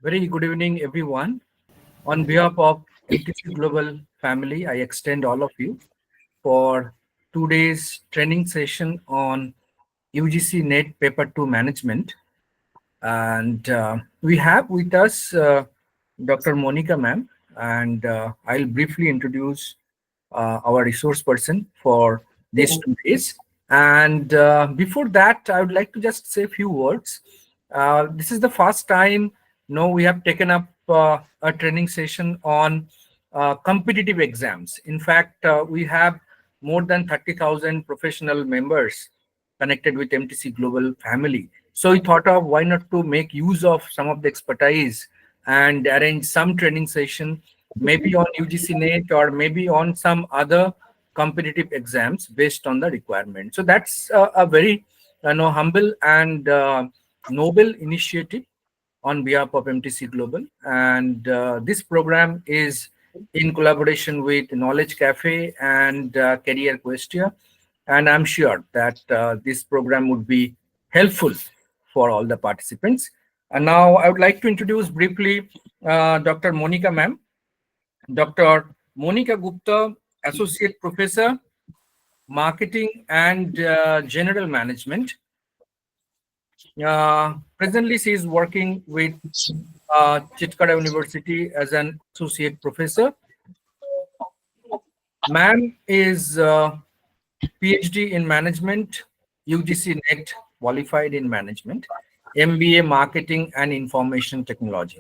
Very good evening, everyone. On behalf of MTC Global family, I extend all of you for today's training session on UGC NET Paper 2 Management. And we have with us Dr. Monika ma'am, and I'll briefly introduce our resource person for these 2 days. And before that, I would like to just say a few words. This is the first time, we have taken up a training session on competitive exams. In fact, we have more than 30,000 professional members connected with MTC Global family. So we thought of why not to make use of some of the expertise and arrange some training session, maybe on UGC NET or maybe on some other competitive exams based on the requirement. So that's a very humble and noble initiative on behalf of MTC Global. And this program is in collaboration with Knowledge Cafe and Career Questia. And I'm sure that this program would be helpful for all the participants. And now I would like to introduce briefly Dr. Monika ma'am. Dr. Monika Gupta, Associate Professor, Marketing and General Management. Presently, she is working with Chitkara University as an Associate Professor. Ma'am is PhD in Management, UGC NET qualified in Management, MBA Marketing and Information Technology.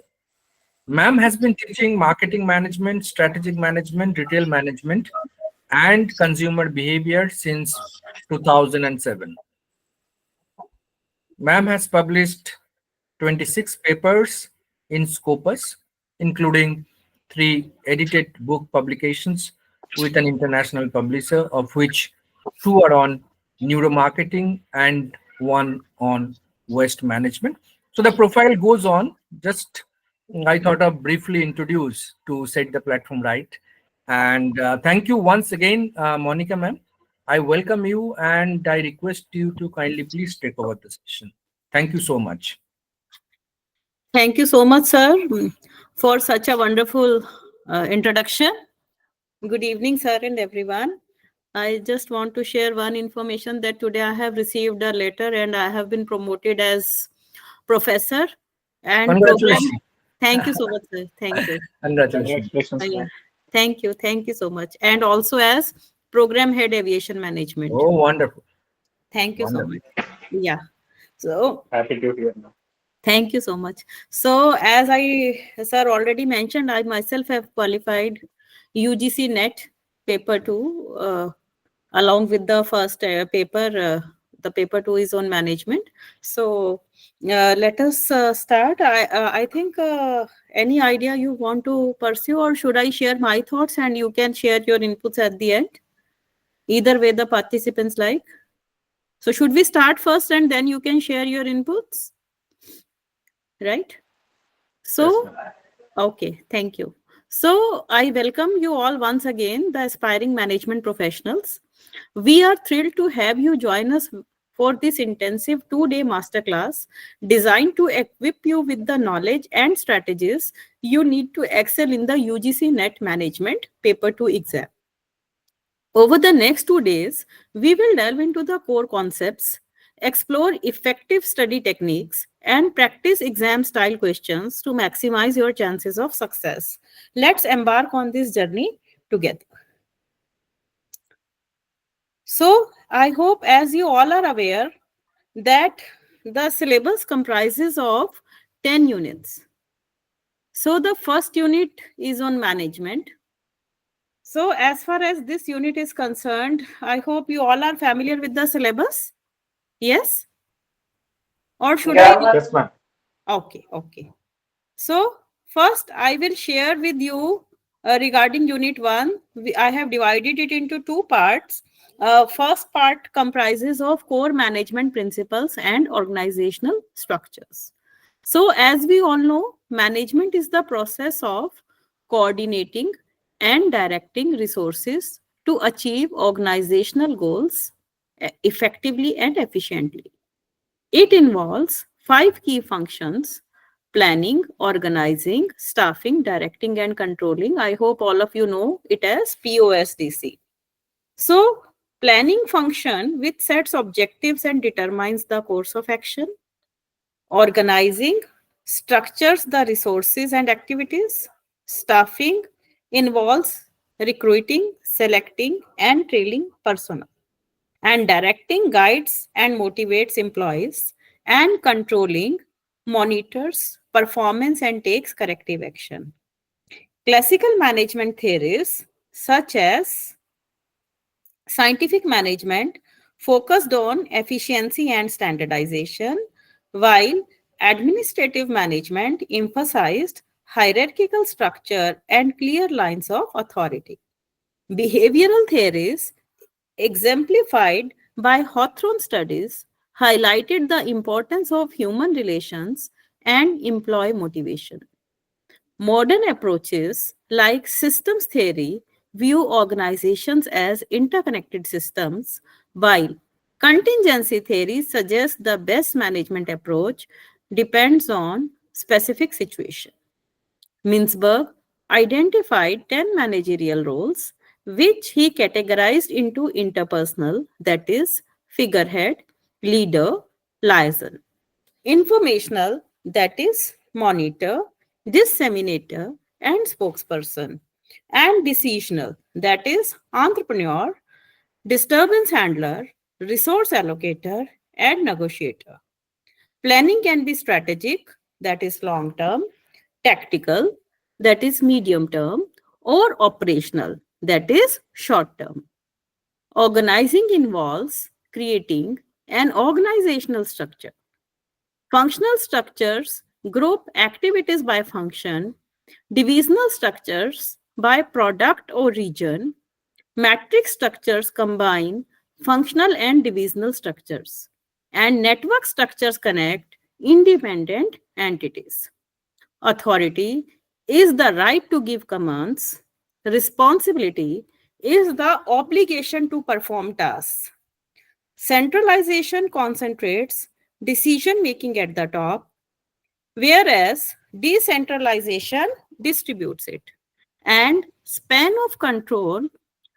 Ma'am has been teaching marketing management, strategic management, retail management, and consumer behavior since 2007. Ma'am has published 26 papers in Scopus, including 3 edited book publications with an international publisher, of which 2 are on neuromarketing and 1 on waste management. So the profile goes on. Just I thought of briefly introduce to set the platform right. And thank you once again, Monika ma'am. I welcome you and I request you to kindly please take over the session. Thank you so much. Thank you so much, sir, for such a wonderful introduction. Good evening, sir, and everyone. I just want to share one information that today I have received a letter and I have been promoted as professor and program. Congratulations. Thank you so much, sir. Thank you. Congratulations. Yeah. Thank you. Thank you so much. And also as program head aviation management. Oh, wonderful. Thank you Wonderful. so much. Yeah. So Happy to hear now. thank you so much. So as sir already mentioned, I myself have qualified UGC NET paper 2 along with the first paper. The paper 2 is on management. So let us start. I think any idea you want to pursue, or should I share my thoughts and you can share your inputs at the end? Either way the participants like. So should we start first and then you can share your inputs? Right? So, okay, thank you. So I welcome you all once again, the aspiring management professionals. We are thrilled to have you join us for this intensive 2-day masterclass designed to equip you with the knowledge and strategies you need to excel in the UGC NET Management Paper 2 exam. Over the next 2 days, we will delve into the core concepts, explore effective study techniques, and practice exam-style questions to maximize your chances of success. Let's embark on this journey together. So, I hope as you all are aware that the syllabus comprises of 10 units. So, the first unit is on management. So, as far as this unit is concerned, I hope you all are familiar with the syllabus. Yes? Or should I? Yes, ma'am. Okay, okay. So, first I will share with you regarding unit 1. I have divided it into 2 parts. First part comprises of core management principles and organizational structures. So, as we all know, management is the process of coordinating and directing resources to achieve organizational goals effectively and efficiently. It involves 5 key functions: planning, organizing, staffing, directing, and controlling. I hope all of you know it as POSDC. So, planning function which sets objectives and determines the course of action. Organizing structures the resources and activities. Staffing involves recruiting, selecting, and training personnel. And directing guides and motivates employees. And controlling monitors performance and takes corrective action. Classical management theories, such as scientific management, focused on efficiency and standardization, while administrative management emphasized hierarchical structure and clear lines of authority. Behavioral theories, exemplified by Hawthorne studies, highlighted the importance of human relations and employee motivation. Modern approaches like systems theory view organizations as interconnected systems, while contingency theory suggests the best management approach depends on specific situation. Mintzberg identified 10 managerial roles, which he categorized into interpersonal, that is, figurehead, leader, liaison; informational, that is, monitor, disseminator, and spokesperson; and decisional, that is, entrepreneur, disturbance handler, resource allocator, and negotiator. Planning can be strategic, that is long term, tactical, that is medium term, or operational, that is short term. Organizing involves creating an organizational structure. Functional structures group activities by function, divisional structures by product or region, matrix structures combine functional and divisional structures, and network structures connect independent entities. Authority is the right to give commands. Responsibility is the obligation to perform tasks. Centralization concentrates decision making at the top, whereas decentralization distributes it. And span of control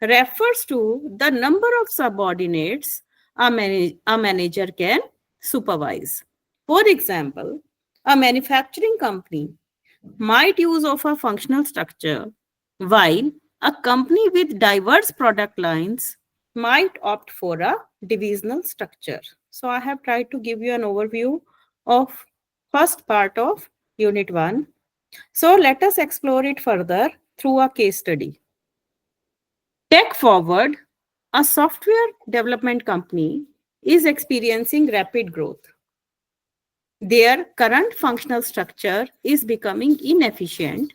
refers to the number of subordinates a manager can supervise. For example, a manufacturing company might use of a functional structure, while a company with diverse product lines might opt for a divisional structure. So I have tried to give you an overview of first part of unit 1. So let us explore it further through a case study. Tech Forward, a software development company, is experiencing rapid growth. Their current functional structure is becoming inefficient,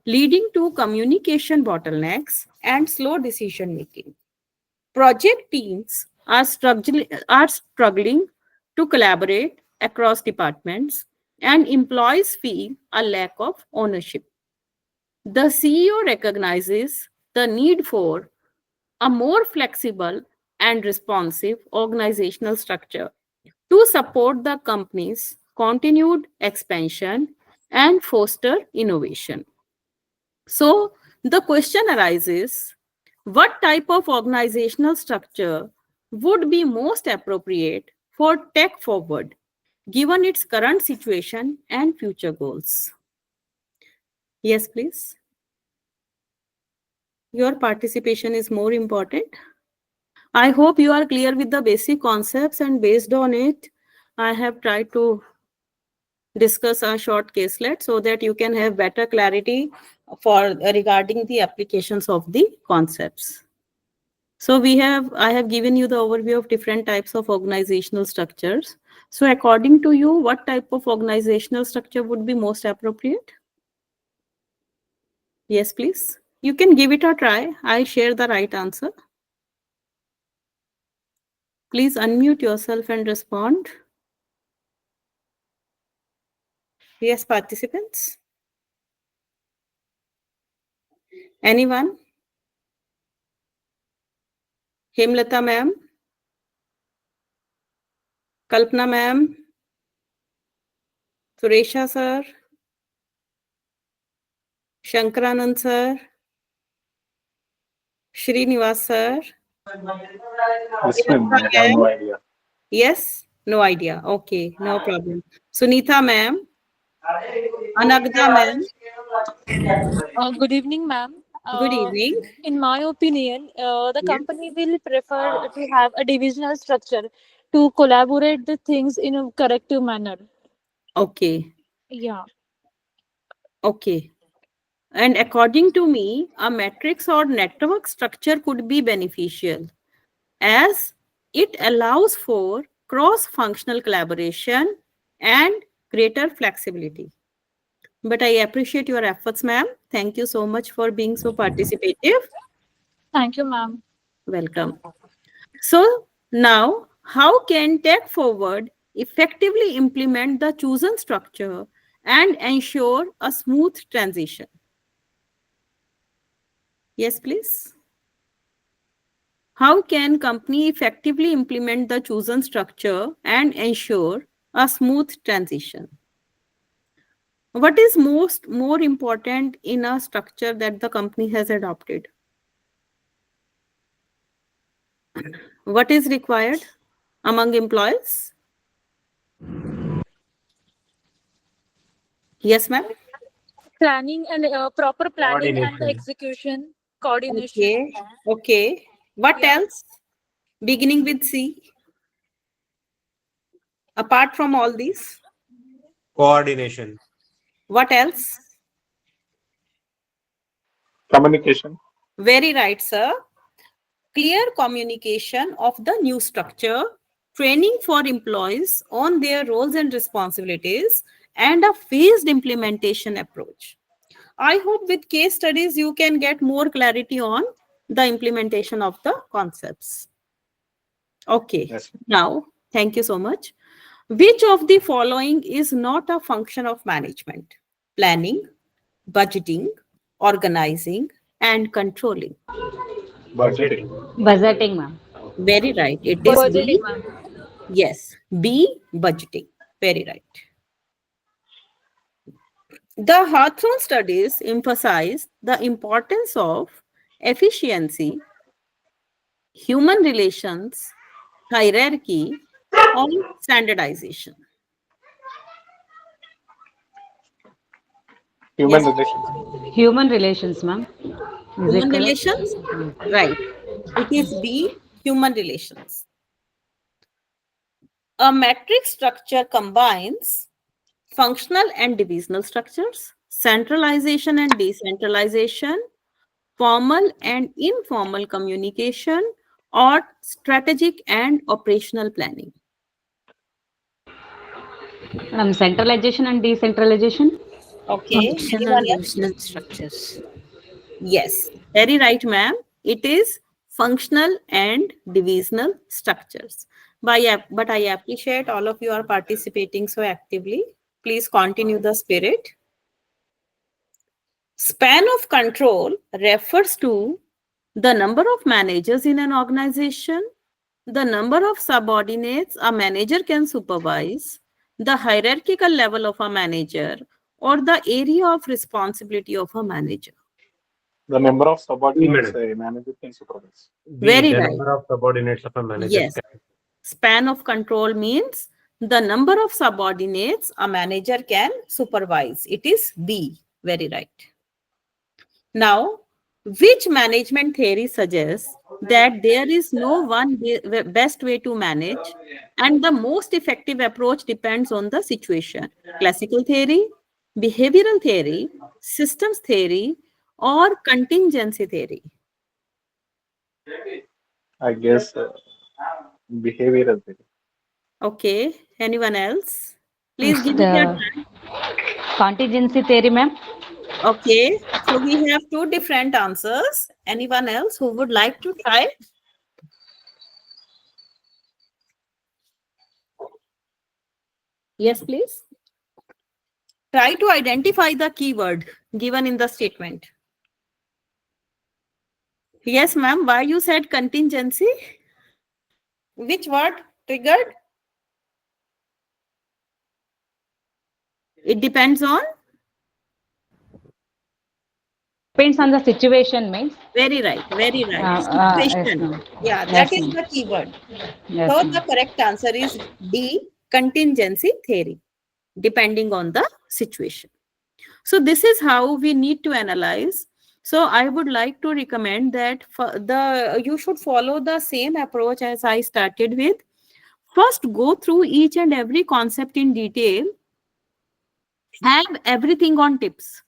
leading to communication bottlenecks and slow decision making. Project teams are struggling to collaborate across departments, and employees feel a lack of ownership. The CEO recognizes the need for a more flexible and responsive organizational structure to support the company's continued expansion and foster innovation. So, the question arises, what type of organizational structure would be most appropriate for tech forward given its current situation and future goals? Yes, please. Your participation is more important. I hope you are clear with the basic concepts, and based on it, I have tried to discuss a short caselet so that you can have better clarity for regarding the applications of the concepts. So I have given you the overview of different types of organizational structures. So according to you, what type of organizational structure would be most appropriate? Yes, please. You can give it a try. I share the right answer. Please unmute yourself and respond. Yes, participants. Anyone? Hemlata ma'am? Kalpana ma'am? Suresha sir? Shankaranand sir, Srinivas sir, Yes, ma'am. Priyanka I have ma'am. no idea. Yes, no idea. Okay, no problem. Sunitha ma'am, Anagda ma'am. Good evening, ma'am. Good evening. In my opinion, the Yes. company will prefer to have a divisional structure to collaborate the things in a corrective manner. Okay. Yeah, Okay. And according to me, a matrix or network structure could be beneficial as it allows for cross functional collaboration and greater flexibility. But I appreciate your efforts, ma'am. Thank you so much for being so participative. thank you, ma'am. Welcome. So, now how can Tech Forward effectively implement the chosen structure and ensure a smooth transition? Yes, please. How can company effectively implement the chosen structure and ensure a smooth transition? What is most more important in a structure that the company has adopted? What is required among employees? Yes, ma'am. Planning and proper planning and the Coordination. execution, coordination. Okay. Okay. What Yeah, else? Beginning with C. Apart from all these, Coordination. what else? Communication. Very right, sir. Clear communication of the new structure, training for employees on their roles and responsibilities, and a phased implementation approach. I hope with case studies you can get more clarity on the implementation of the concepts. Okay, Yes. now thank you so much. Which of the following is not a function of management? Planning, budgeting, organizing, and controlling. Budgeting. Budgeting, ma'am. Very right. It is budgeting, B. ma'am. Yes, B, budgeting. Very right. The Hawthorne studies emphasize the importance of efficiency, human relations, hierarchy, or standardization. Human Yes, relations. Human relations, ma'am. Is it human correct? relations? Right. It is B, human relations. A metric structure combines functional and divisional structures, centralization and decentralization, formal and informal communication, or strategic and operational planning. Centralization and decentralization. Okay, Functional anyone else? divisional structures. Yes, very right, ma'am. It is functional and divisional structures. But I appreciate all of you are participating so actively. Please continue the spirit. Span of control refers to the number of managers in an organization, the number of subordinates a manager can supervise, the hierarchical level of a manager, or the area of responsibility of a manager. The number of B, subordinates madam. a manager can supervise. B, Very the right. number of subordinates of a manager. Yes. Span of control means the number of subordinates a manager can supervise. It is B. Very right. Now, which management theory suggests that there is no one best way to manage and the most effective approach depends on the situation? Classical theory, behavioral theory, systems theory, or contingency theory? I guess behavioral theory. Okay, anyone else? Please It's give it your the time. contingency theory, ma'am. Okay, so we have two different answers. Anyone else who would like to try? Yes, please. Try to identify the keyword given in the statement. Yes, ma'am. Why you said contingency? Which word triggered? It depends on. depends on the situation, means. Very right, very right. Yes, Situation. ma'am. Yeah, that Yes, is ma'am. the keyword. Yes, So the ma'am. correct answer is D, contingency theory, depending on the situation. So this is how we need to analyze. So I would like to recommend that for the you should follow the same approach as I started with. First, go through each and every concept in detail. Have everything on tips.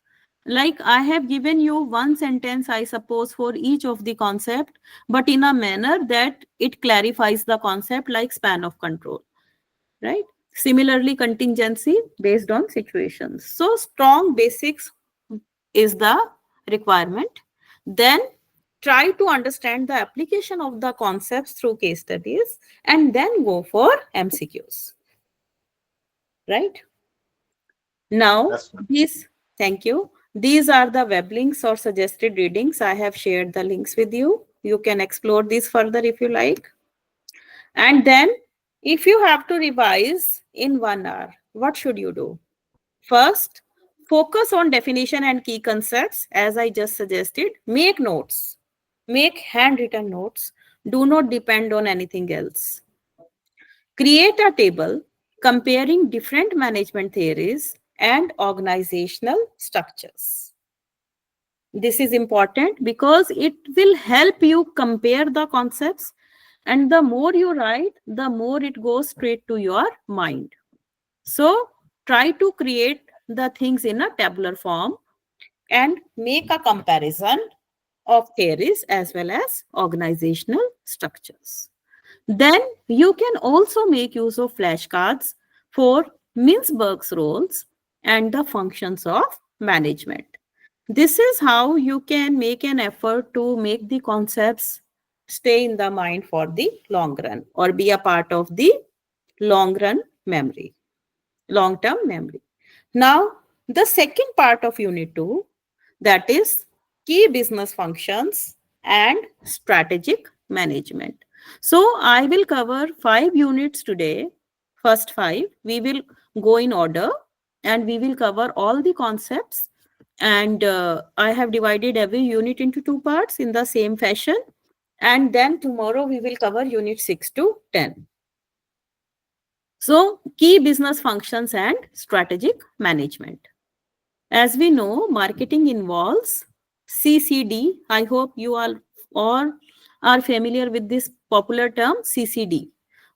Like I have given you one sentence, I suppose, for each of the concept, but in a manner that it clarifies the concept, like span of control, right? Similarly, contingency based on situations. So strong basics is the requirement. Then try to understand the application of the concepts through case studies, and then go for MCQs, right? Now, That's fine. thank you. These are the web links or suggested readings. I have shared the links with you. You can explore these further if you like. And then, if you have to revise in 1 hour, what should you do? First, focus on definition and key concepts, as I just suggested. Make notes, make handwritten notes. Do not depend on anything else. Create a table comparing different management theories and organizational structures. This is important because it will help you compare the concepts, and the more you write, the more it goes straight to your mind. So try to create the things in a tabular form and make a comparison of theories as well as organizational structures. Then you can also make use of flashcards for Mintzberg's roles and the functions of management. This is how you can make an effort to make the concepts stay in the mind for the long run, or be a part of the long run memory, long term memory. Now, the second part of Unit 2, that is key business functions and strategic management. So, I will cover 5 units today. First 5, we will go in order and we will cover all the concepts. And I have divided every unit into 2 parts in the same fashion. And then tomorrow we will cover unit 6 to 10. So, key business functions and strategic management. As we know, marketing involves CCD. I hope you all are familiar with this popular term CCD.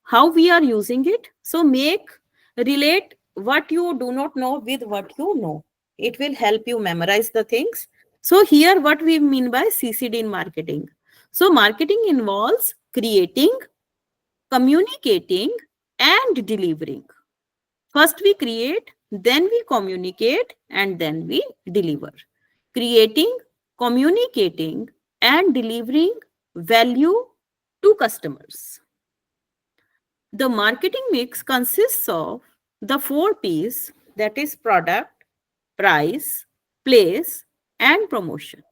How we are using it? So, relate what you do not know with what you know. It will help you memorize the things. So, here what we mean by CCD in marketing. So, marketing involves creating, communicating, and delivering. First we create, then we communicate, and then we deliver. Creating, communicating, and delivering value to customers. The marketing mix consists of the 4 Ps, that is product, price, place, and promotion.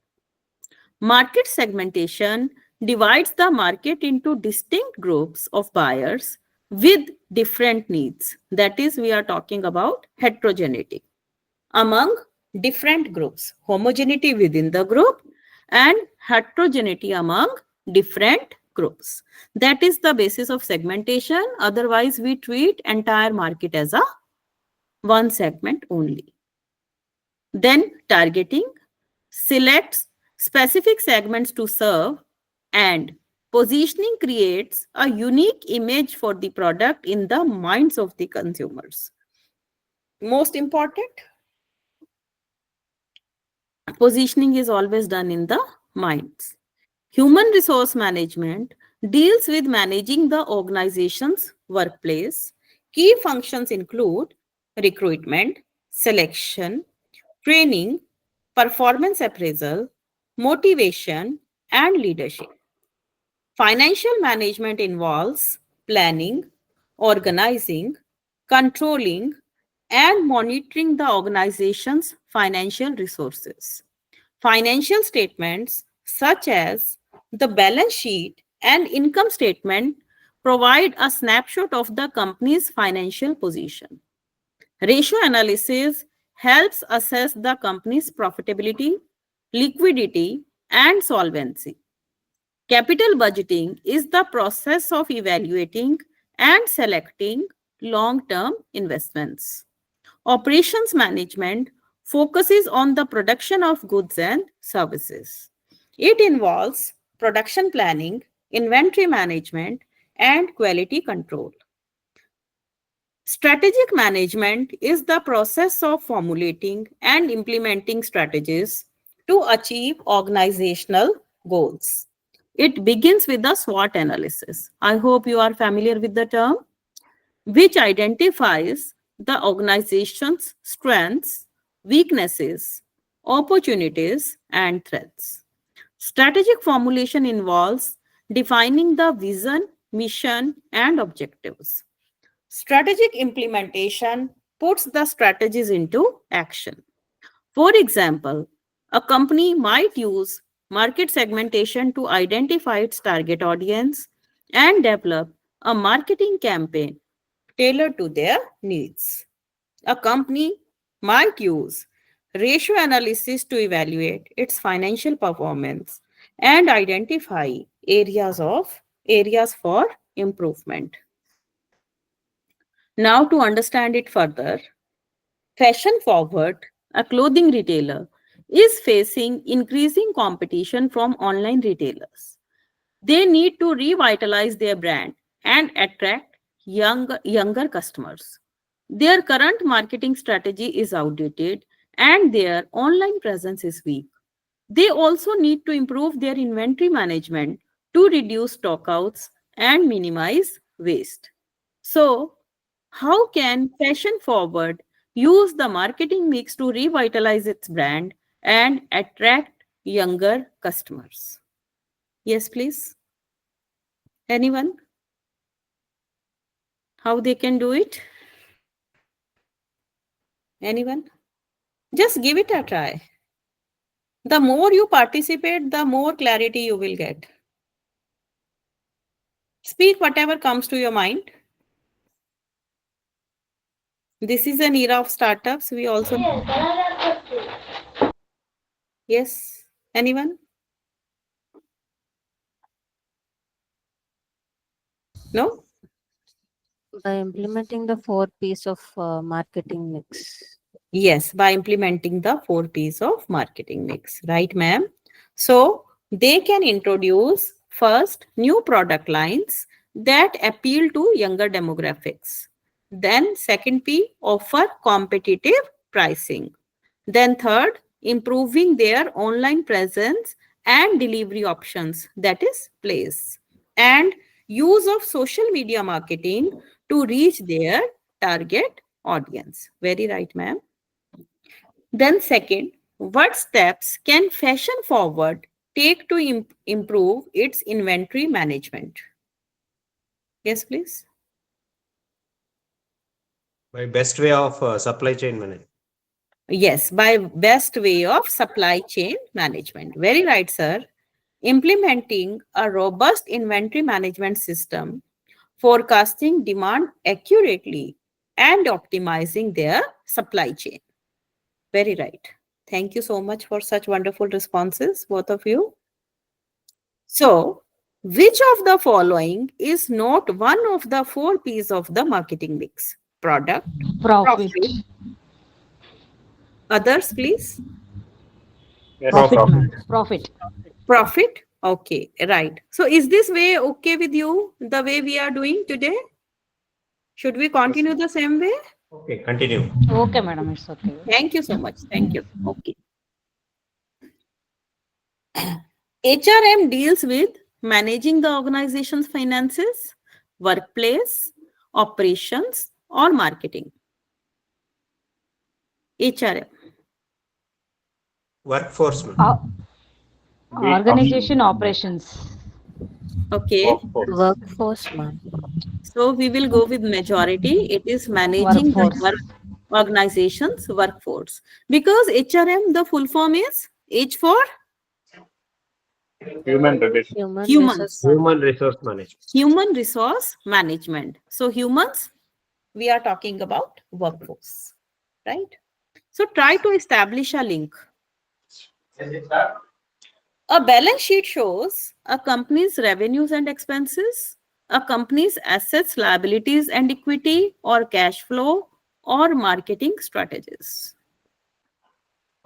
Market segmentation divides the market into distinct groups of buyers with different needs. That is, we are talking about heterogeneity among different groups, homogeneity within the group, and heterogeneity among different groups. That is the basis of segmentation. Otherwise, we treat entire market as a one segment only. Then targeting selects specific segments to serve, and positioning creates a unique image for the product in the minds of the consumers. Most important, positioning is always done in the minds. Human resource management deals with managing the organization's workplace. Key functions include recruitment, selection, training, performance appraisal, motivation, and leadership. Financial management involves planning, organizing, controlling, and monitoring the organization's financial resources. Financial statements, such as the balance sheet and income statement, provide a snapshot of the company's financial position. Ratio analysis helps assess the company's profitability, liquidity, and solvency. Capital budgeting is the process of evaluating and selecting long-term investments. Operations management focuses on the production of goods and services. It involves production planning, inventory management, and quality control. Strategic management is the process of formulating and implementing strategies to achieve organizational goals. It begins with the SWOT analysis. I hope you are familiar with the term, which identifies the organization's strengths, weaknesses, opportunities, and threats. Strategic formulation involves defining the vision, mission, and objectives. Strategic implementation puts the strategies into action. For example, a company might use market segmentation to identify its target audience and develop a marketing campaign tailored to their needs. A company might use ratio analysis to evaluate its financial performance and identify areas for improvement. Now, to understand it further, Fashion Forward, a clothing retailer, is facing increasing competition from online retailers. They need to revitalize their brand and attract younger customers. Their current marketing strategy is outdated and their online presence is weak. They also need to improve their inventory management to reduce stockouts and minimize waste. So, how can Fashion Forward use the marketing mix to revitalize its brand and attract younger customers? Yes, please. Anyone? How they can do it? Anyone? Just give it a try. The more you participate, the more clarity you will get. Speak whatever comes to your mind. This is an era of startups. We also. Yes. Anyone? No? By implementing the four piece of marketing mix. Yes, by implementing the 4 Ps of marketing mix, right, ma'am? So they can introduce first new product lines that appeal to younger demographics. Then, second P, offer competitive pricing. Then, third, improving their online presence and delivery options, that is, place. And use of social media marketing to reach their target audience. Very right, ma'am. Then second, what steps can Fashion Forward take to improve its inventory management? Yes, please. By best way of supply chain management. Yes, by best way of supply chain management. Very right, sir. Implementing a robust inventory management system, forecasting demand accurately, and optimizing their supply chain. Very right. Thank you so much for such wonderful responses, both of you. So, which of the following is not one of the 4 Ps of the marketing mix? Product, Profit. others, please. Yes, Profit, profit. ma'am. Profit. Profit. Okay, right. So, is this way okay with you, the way we are doing today? Should we continue the same way? Okay, continue. Okay, madam. It's okay. Thank you so much. Thank you. Okay. HRM deals with managing the organization's finances, workplace, operations, or marketing. HRM. Workforce. Organization operations. Okay. Workforce, ma'am. So we will go with majority. It is managing the Workforce. organization's workforce. Because HRM, the full form is H for Human relation. Human humans. resource Human resource management. Human resource management. So humans, we are talking about workforce, right? So try to establish a link. A balance sheet shows a company's revenues and expenses, a company's assets, liabilities, and equity, or cash flow, or marketing strategies.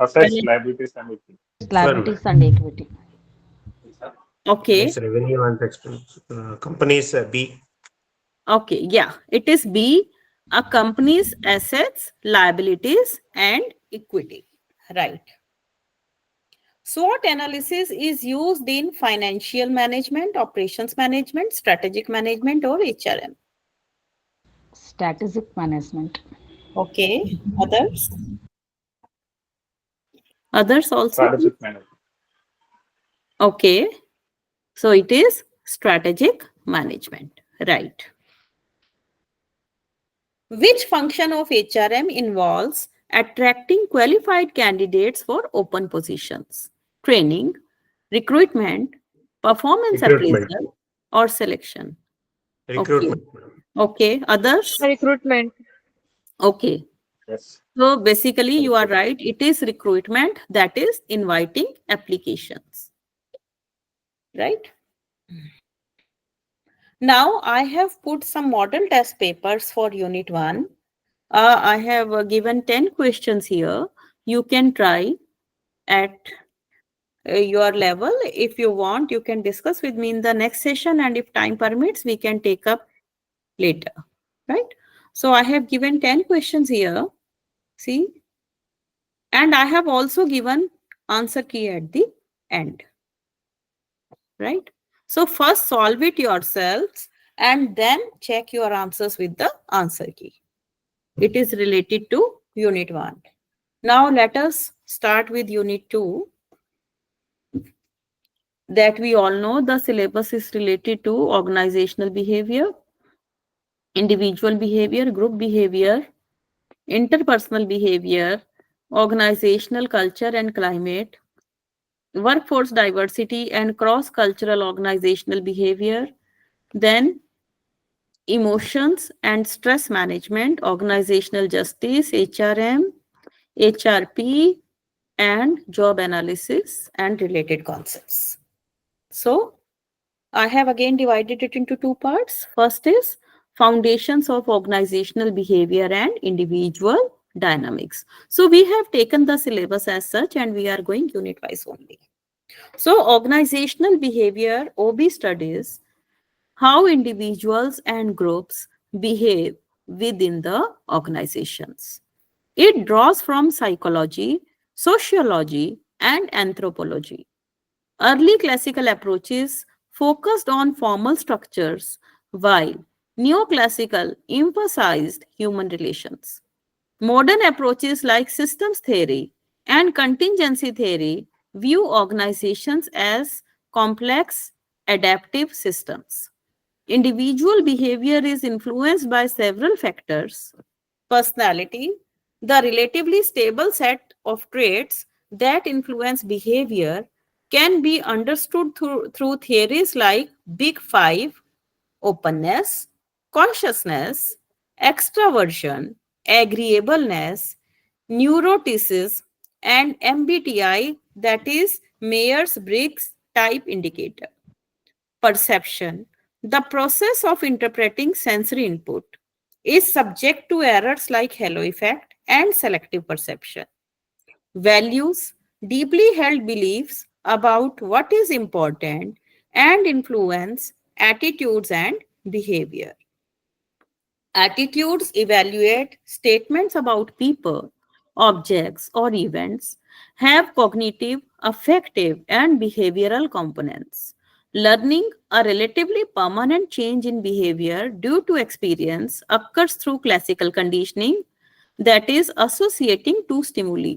Assets, liabilities, and equity. Liabilities and equity. Okay. It's revenue and expense. Companies B. Okay. Yeah. It is B, a company's assets, liabilities, and equity. Right. SWOT analysis is used in financial management, operations management, strategic management, or HRM. Strategic management. Okay. Others? Others also? Strategic management. Okay. So it is strategic management. Right. Which function of HRM involves attracting qualified candidates for open positions? Training, recruitment, performance Recruitment. appraisal, or selection? Okay. Recruitment. Okay. Others? Recruitment. Okay. Yes. So basically, you are right. It is recruitment, that is inviting applications. Right? Now, I have put some model test papers for Unit 1. I have given 10 questions here. You can try at your level. If you want, you can discuss with me in the next session, and if time permits, we can take up later. Right? So I have given 10 questions here. See? And I have also given answer key at the end. Right? So first solve it yourselves and then check your answers with the answer key. It is related to Unit 1. Now let us start with Unit 2. That we all know the syllabus is related to organizational behavior, individual behavior, group behavior, interpersonal behavior, organizational culture and climate, workforce diversity and cross-cultural organizational behavior, then emotions and stress management, organizational justice, HRM, HRP, and job analysis and related concepts. So, I have again divided it into two parts. First is foundations of organizational behavior and individual dynamics. So, we have taken the syllabus as such and we are going unit wise only. So, organizational behavior, OB studies how individuals and groups behave within the organizations. It draws from psychology, sociology, and anthropology. Early classical approaches focused on formal structures, while neoclassical emphasized human relations. Modern approaches like systems theory and contingency theory view organizations as complex, adaptive systems. Individual behavior is influenced by several factors: personality, the relatively stable set of traits that influence behavior, can be understood through theories like Big Five: openness, consciousness, extraversion, agreeableness, neuroticism, and MBTI, that is Myers-Briggs Type Indicator. Perception, the process of interpreting sensory input, is subject to errors like halo effect and selective perception. Values, deeply held beliefs about what is important and influence attitudes and behavior. Attitudes evaluate statements about people, objects, or events, have cognitive, affective, and behavioral components. Learning, a relatively permanent change in behavior due to experience, occurs through classical conditioning, that is, associating two stimuli.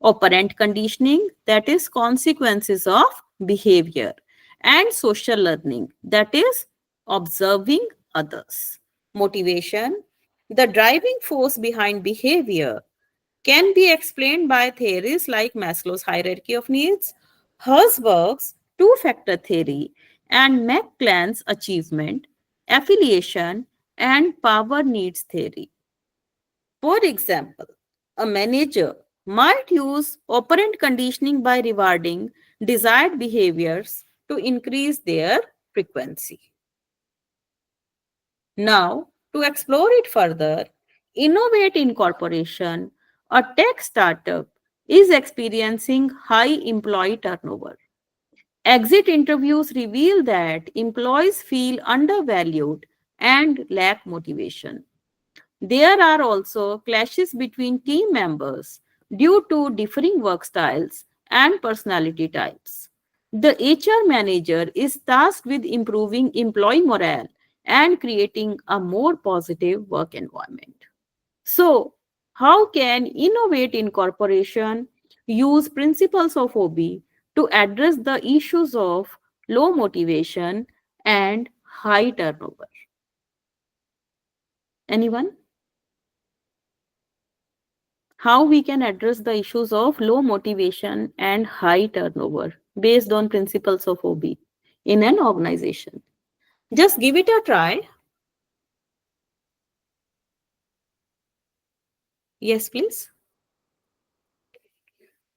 Operant conditioning, that is, consequences of behavior. And social learning, that is, observing others. Motivation, the driving force behind behavior, can be explained by theories like Maslow's hierarchy of needs, Herzberg's two-factor theory, and McClelland's achievement, affiliation, and power needs theory. For example, a manager might use operant conditioning by rewarding desired behaviors to increase their frequency. Now, to explore it further, Innovate Incorporation, a tech startup, is experiencing high employee turnover. Exit interviews reveal that employees feel undervalued and lack motivation. There are also clashes between team members due to differing work styles and personality types. The HR manager is tasked with improving employee morale and creating a more positive work environment. So, how can Innovate Incorporation use principles of OB to address the issues of low motivation and high turnover? Anyone? How we can address the issues of low motivation and high turnover based on principles of OB in an organization? Just give it a try. Yes, please.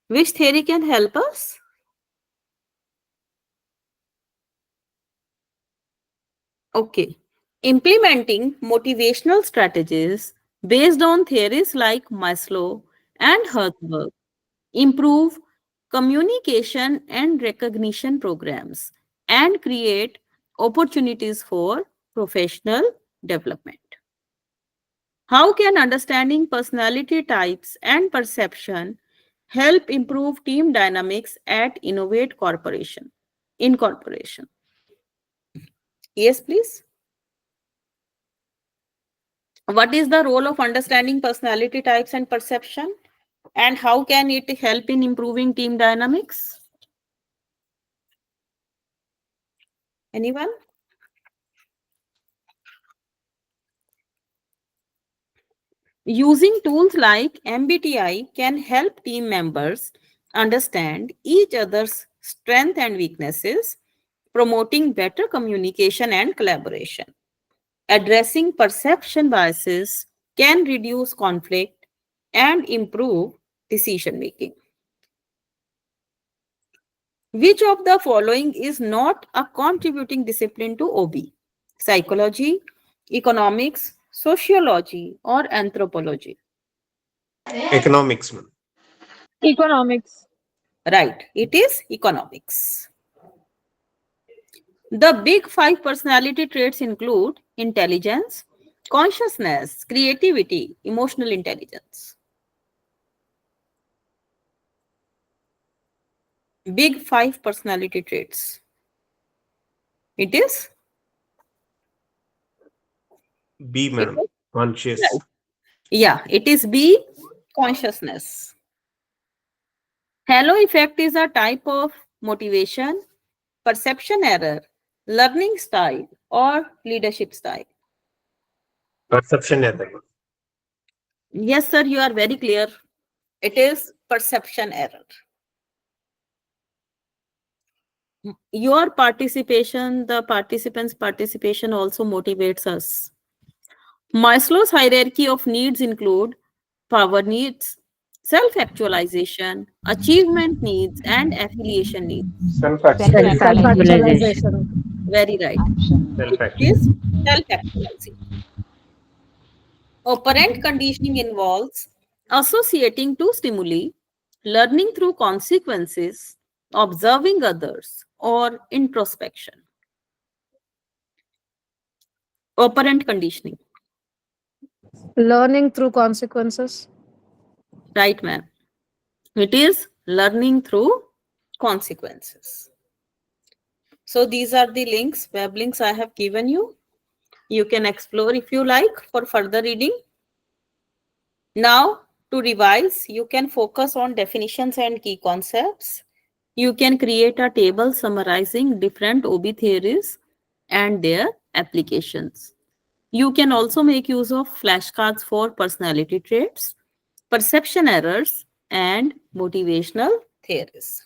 Which theory can help us? Okay. Implementing motivational strategies based on theories like Maslow and Hertzberg improve communication and recognition programs and create opportunities for professional development. How can understanding personality types and perception help improve team dynamics at Innovate Corporation? Incorporation. Yes, please. What is the role of understanding personality types and perception? And how can it help in improving team dynamics? Anyone? Using tools like MBTI can help team members understand each other's strengths and weaknesses, promoting better communication and collaboration. Addressing perception biases can reduce conflict and improve decision making. Which of the following is not a contributing discipline to OB? Psychology, economics, sociology, or anthropology? Economics, ma'am. Economics. Right, it is economics. The big five personality traits include intelligence, consciousness, creativity, emotional intelligence. Big five personality traits. It is? B, ma'am. Conscious. Right. Yeah, it is B, consciousness. Halo effect is a type of motivation, perception error, learning style, or leadership style. Perception error. Yes, sir, you are very clear. It is perception error. Your participation, the participants' participation also motivates us. Maslow's hierarchy of needs include power needs, self-actualization, achievement needs, and affiliation needs. Self-actualization. Self-actualization. Self-actualization. Very right. Option. It Self-actualization. is self-actualization. Operant conditioning involves associating two stimuli, learning through consequences, observing others, or introspection. Operant conditioning. Learning through consequences. Right, ma'am. It is learning through consequences. So these are the links, web links I have given you. You can explore if you like for further reading. Now, to revise, you can focus on definitions and key concepts. You can create a table summarizing different OB theories and their applications. You can also make use of flashcards for personality traits, perception errors, and motivational theories.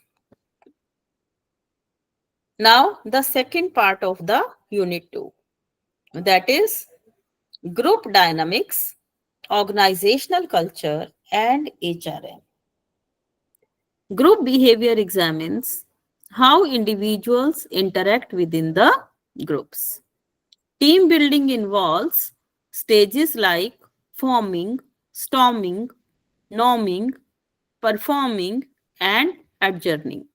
Now, the second part of the Unit 2, that is group dynamics, organizational culture, and HRM. Group behavior examines how individuals interact within the groups. Team building involves stages like forming, storming, norming, performing, and adjourning.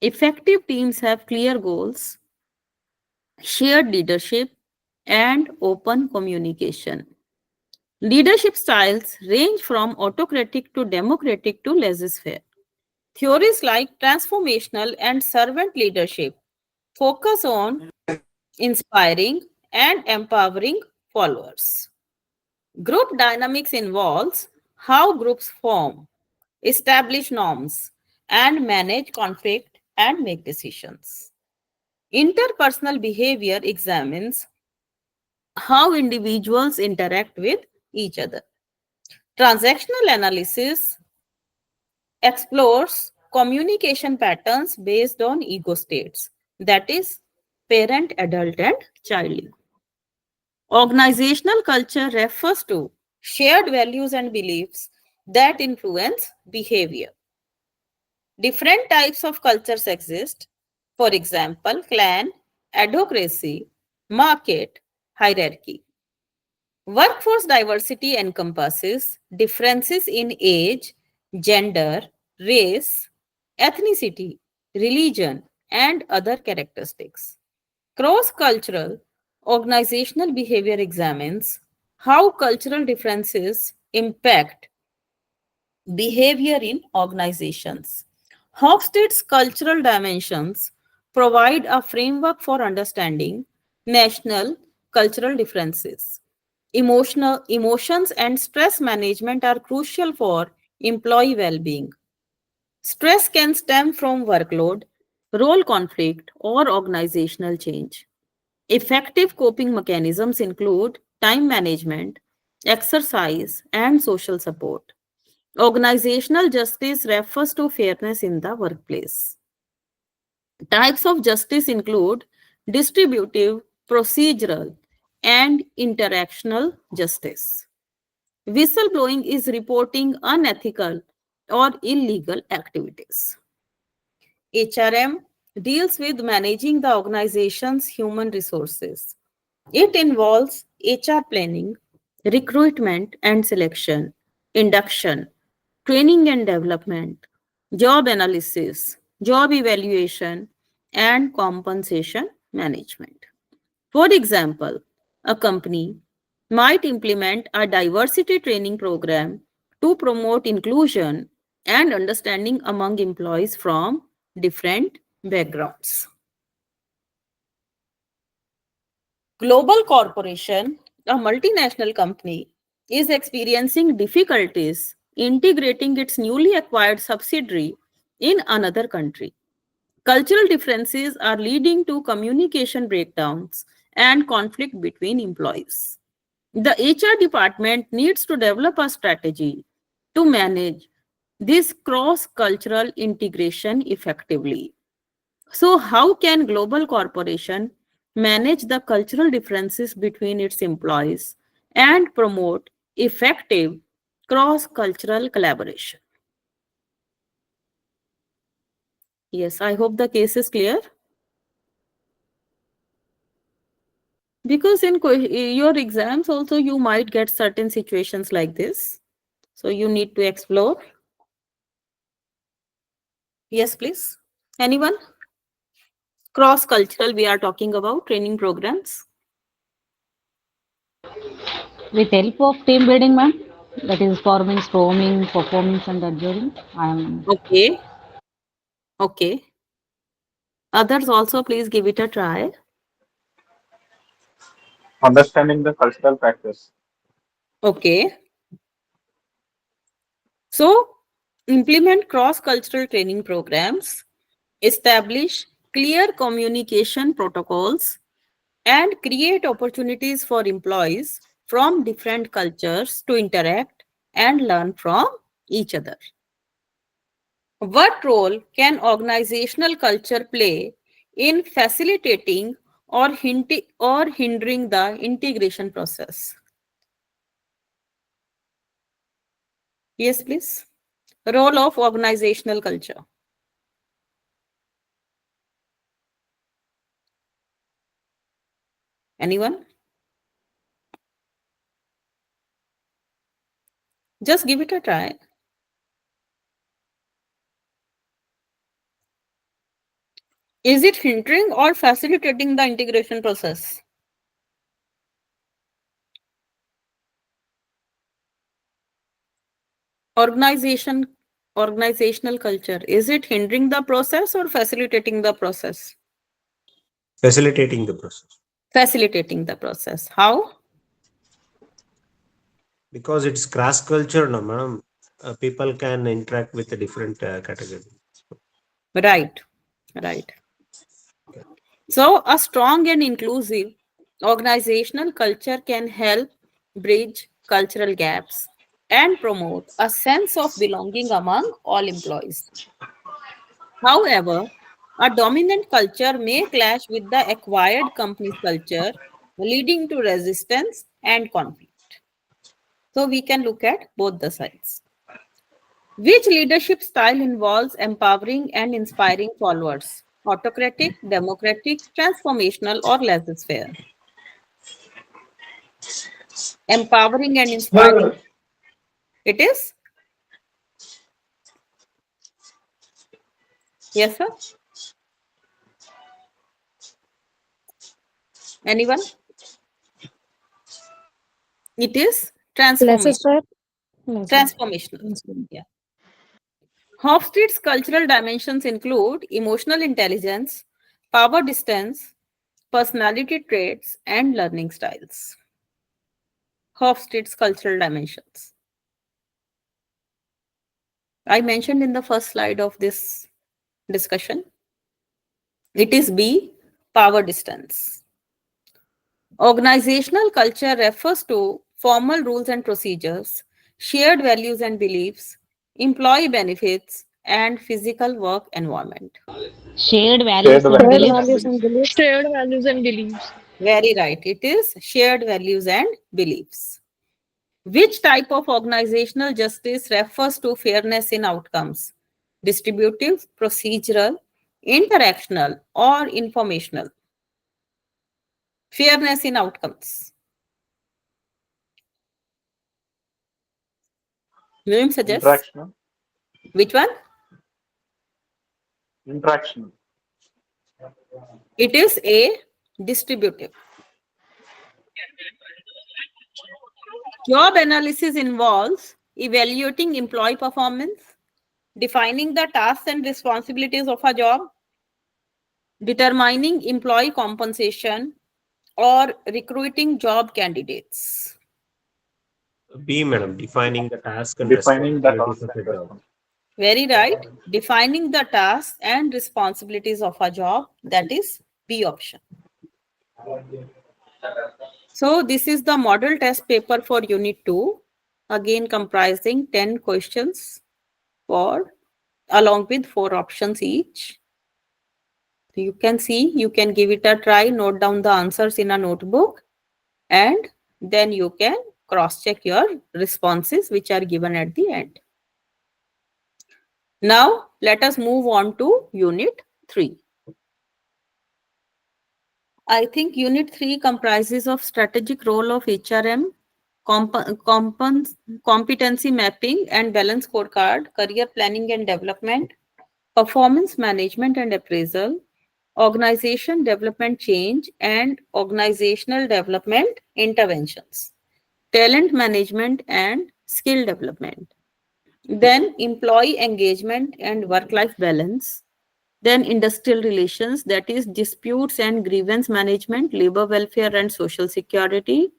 Effective teams have clear goals, shared leadership, and open communication. Leadership styles range from autocratic to democratic to laissez-faire. Theories like transformational and servant leadership focus on inspiring and empowering followers. Group dynamics involves how groups form, establish norms, and manage conflict and make decisions. Interpersonal behavior examines how individuals interact with each other. Transactional analysis explores communication patterns based on ego states, that is, parent, adult, and child ego. Organizational culture refers to shared values and beliefs that influence behavior. Different types of cultures exist. For example, clan, adhocracy, market, hierarchy. Workforce diversity encompasses differences in age, gender, race, ethnicity, religion, and other characteristics. Cross cultural organizational behavior examines how cultural differences impact behavior in organizations. Hofstede's cultural dimensions provide a framework for understanding national cultural differences. Emotions and stress management are crucial for employee well-being. Stress can stem from workload, role conflict, or organizational change. Effective coping mechanisms include time management, exercise, and social support. Organizational justice refers to fairness in the workplace. Types of justice include distributive, procedural, and interactional justice. Whistleblowing is reporting unethical or illegal activities. HRM deals with managing the organization's human resources. It involves HR planning, recruitment and selection, induction, training and development, job analysis, job evaluation, and compensation management. For example, a company might implement a diversity training program to promote inclusion and understanding among employees from different backgrounds. Global Corporation, a multinational company, is experiencing difficulties integrating its newly acquired subsidiary in another country. Cultural differences are leading to communication breakdowns and conflict between employees. The HR department needs to develop a strategy to manage this cross cultural integration effectively. So, how can global corporation manage the cultural differences between its employees and promote effective cross cultural collaboration? Yes, I hope the case is clear. Because in your exams also you might get certain situations like this. So you need to explore. Yes, please. Anyone? Cross cultural we are talking about training programs. With help of team building, ma'am, that is forming, storming, performance, and adjourning. I am Okay. Okay. Others also please give it a try. Understanding the cultural practice. Okay. So implement cross-cultural training programs, establish clear communication protocols, and create opportunities for employees from different cultures to interact and learn from each other. What role can organizational culture play in facilitating or hindering the integration process? Yes, please. Role of organizational culture. Anyone? Just give it a try. Is it hindering or facilitating the integration process? Organizational culture. Is it hindering the process or facilitating the process? Facilitating the process. Facilitating the process. How? Because it's cross culture, no, madam. People can interact with the different categories. Right. Right. So, a strong and inclusive organizational culture can help bridge cultural gaps and promote a sense of belonging among all employees. However, a dominant culture may clash with the acquired company's culture, leading to resistance and conflict. So, we can look at both the sides. Which leadership style involves empowering and inspiring followers? Autocratic, democratic, transformational, or laissez-faire? Empowering and inspiring. It is? Yes, sir? Anyone? It is transformational. Laissez-faire. Laissez-faire. Transformational. Yeah. Hofstede's cultural dimensions include emotional intelligence, power distance, personality traits, and learning styles. Hofstede's cultural dimensions. I mentioned in the first slide of this discussion. It is B, power distance. Organizational culture refers to formal rules and procedures, shared values and beliefs, employee benefits, and physical work environment. Shared values Shared and Shared values beliefs. and values beliefs. and beliefs. Shared values and beliefs. Very right. It is shared values and beliefs. Which type of organizational justice refers to fairness in outcomes? Distributive, procedural, interactional, or informational? Fairness in outcomes. Name suggests. Interactional. Which one? Interactional. It is a distributive. Job analysis involves evaluating employee performance, defining the tasks and responsibilities of a job, determining employee compensation, or recruiting job candidates. B, madam, defining the task and Defining the responsibilities task of and a job. responsibility. Very right. Defining the tasks and responsibilities of a job. That is B option. So this is the model test paper for Unit 2. Again comprising 10 questions for along with 4 options each. You can see, you can give it a try, note down the answers in a notebook, and then you can cross-check your responses which are given at the end. Now, let us move on to Unit 3. I think Unit 3 comprises of strategic role of HRM, competency mapping and balance scorecard, career planning and development, performance management and appraisal, organization development change, and organizational development interventions, talent management and skill development. Then employee engagement and work-life balance. Then industrial relations, that is disputes and grievance management, labor welfare and social security.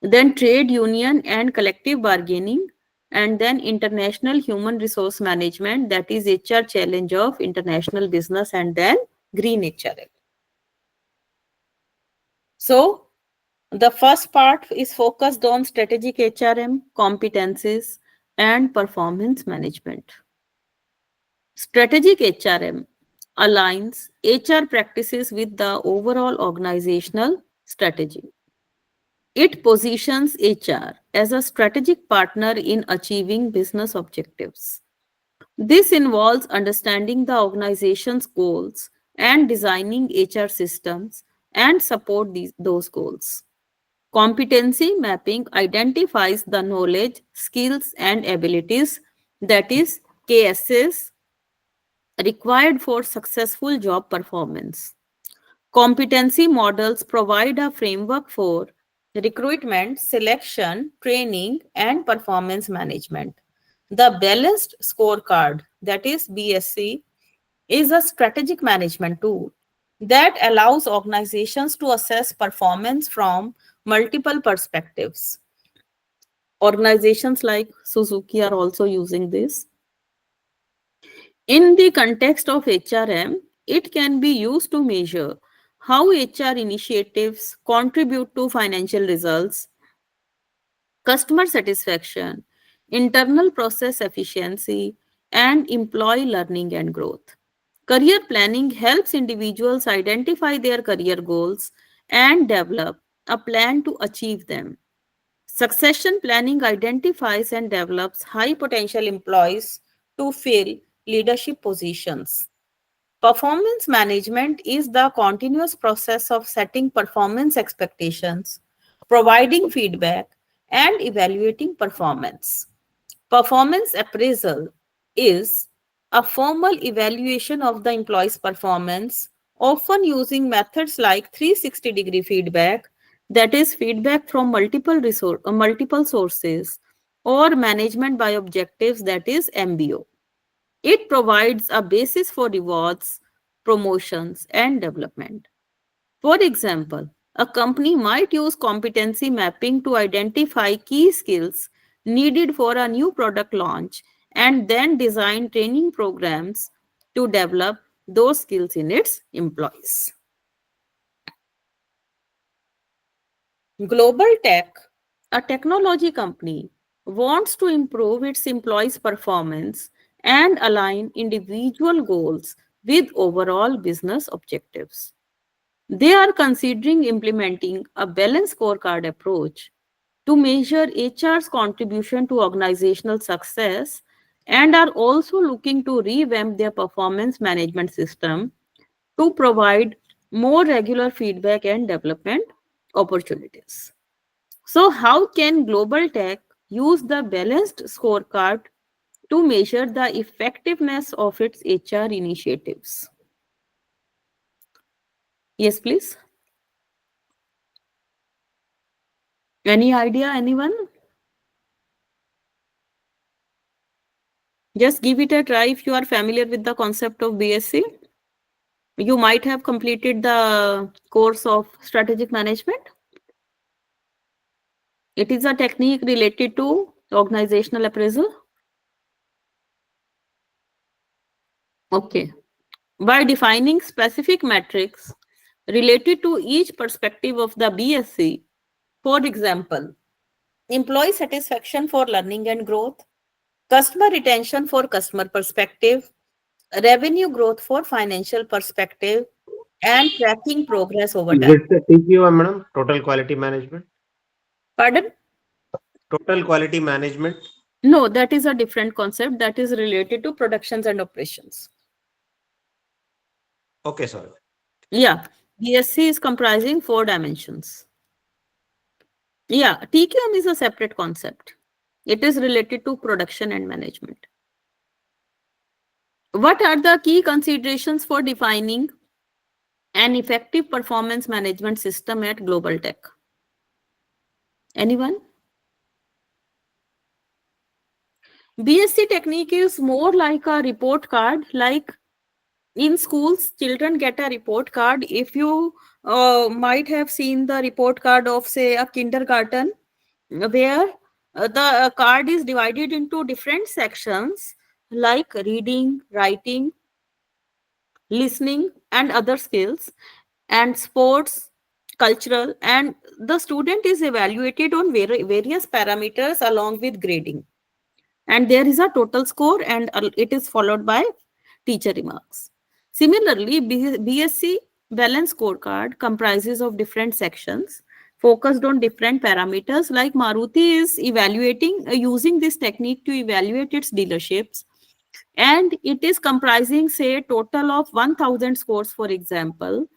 Then trade union and collective bargaining. And then international human resource management, that is HR challenge of international business, and then green HRM. So the first part is focused on strategic HRM, competencies, and performance management. Strategic HRM aligns HR practices with the overall organizational strategy. It positions HR as a strategic partner in achieving business objectives. This involves understanding the organization's goals and designing HR systems and support those goals. Competency mapping identifies the knowledge, skills, and abilities, that is, KSS, required for successful job performance. Competency models provide a framework for recruitment, selection, training, and performance management. The Balanced Scorecard, that is BSC, is a strategic management tool that allows organizations to assess performance from multiple perspectives. Organizations like Suzuki are also using this. In the context of HRM, it can be used to measure how HR initiatives contribute to financial results, customer satisfaction, internal process efficiency, and employee learning and growth. Career planning helps individuals identify their career goals and develop a plan to achieve them. Succession planning identifies and develops high potential employees to fill leadership positions. Performance management is the continuous process of setting performance expectations, providing feedback, and evaluating performance. Performance appraisal is a formal evaluation of the employee's performance, often using methods like 360-degree feedback, that is, feedback from multiple sources, or management by objectives, that is, MBO. It provides a basis for rewards, promotions, and development. For example, a company might use competency mapping to identify key skills needed for a new product launch and then design training programs to develop those skills in its employees. Global Tech, a technology company, wants to improve its employees' performance and align individual goals with overall business objectives. They are considering implementing a balanced scorecard approach to measure HR's contribution to organizational success and are also looking to revamp their performance management system to provide more regular feedback and development opportunities. So, how can global tech use the balanced scorecard to measure the effectiveness of its HR initiatives? Yes, please. Any idea, anyone? Just give it a try if you are familiar with the concept of BSc. You might have completed the course of strategic management. It is a technique related to organizational appraisal. Okay. By defining specific metrics related to each perspective of the BSc, for example, employee satisfaction for learning and growth, customer retention for customer perspective, revenue growth for financial perspective, and tracking progress over Is time. it the TQM, madam? Total quality management? Pardon? Total quality management? No, that is a different concept that is related to productions and operations. Okay, sorry. Yeah, BSc is comprising 4 dimensions. Yeah, TQM is a separate concept. It is related to production and management. What are the key considerations for defining an effective performance management system at Global Tech? Anyone? BSc technique is more like a report card. Like in schools, children get a report card. If you might have seen the report card of, say, a kindergarten, where the card is divided into different sections like reading, writing, listening, and other skills, and sports, cultural, and the student is evaluated on various parameters along with grading. And there is a total score, and it is followed by teacher remarks. Similarly, BSc balance scorecard comprises of different sections focused on different parameters. Like Maruti is evaluating using this technique to evaluate its dealerships and it is comprising, say, total of 1000 scores, for example,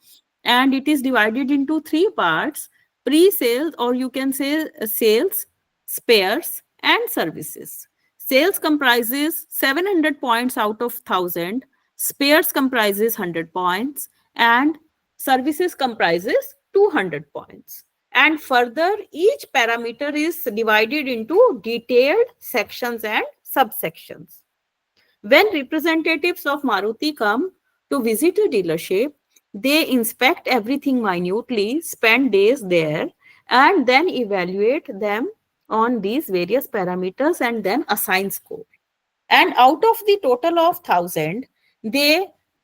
and it is divided into three parts: pre-sales, or you can say sales, spares, and services. Sales comprises 700 points out of 1000, spares comprises 100 points, and services comprises 200 points. And further, each parameter is divided into detailed sections and subsections. When representatives of Maruti come to visit a dealership, they inspect everything minutely, spend days there, and then evaluate them on these various parameters and then assign score. And out of the total of 1000,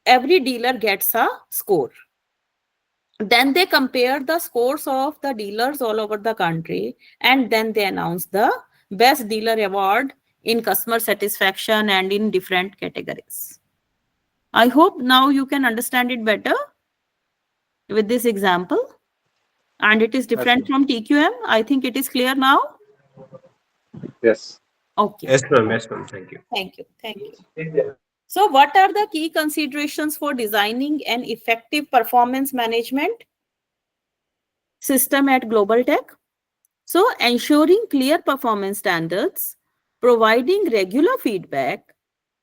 every dealer gets a score. Then they compare the scores of the dealers all over the country, and then they announce the best dealer award in customer satisfaction and in different categories. I hope now you can understand it better with this example. And it is different from TQM. I think it is clear now. Yes. Okay. Yes, ma'am. Yes, ma'am. Thank you. Thank you. Thank you. So what are the key considerations for designing an effective performance management system at Global Tech? So ensuring clear performance standards, providing regular feedback,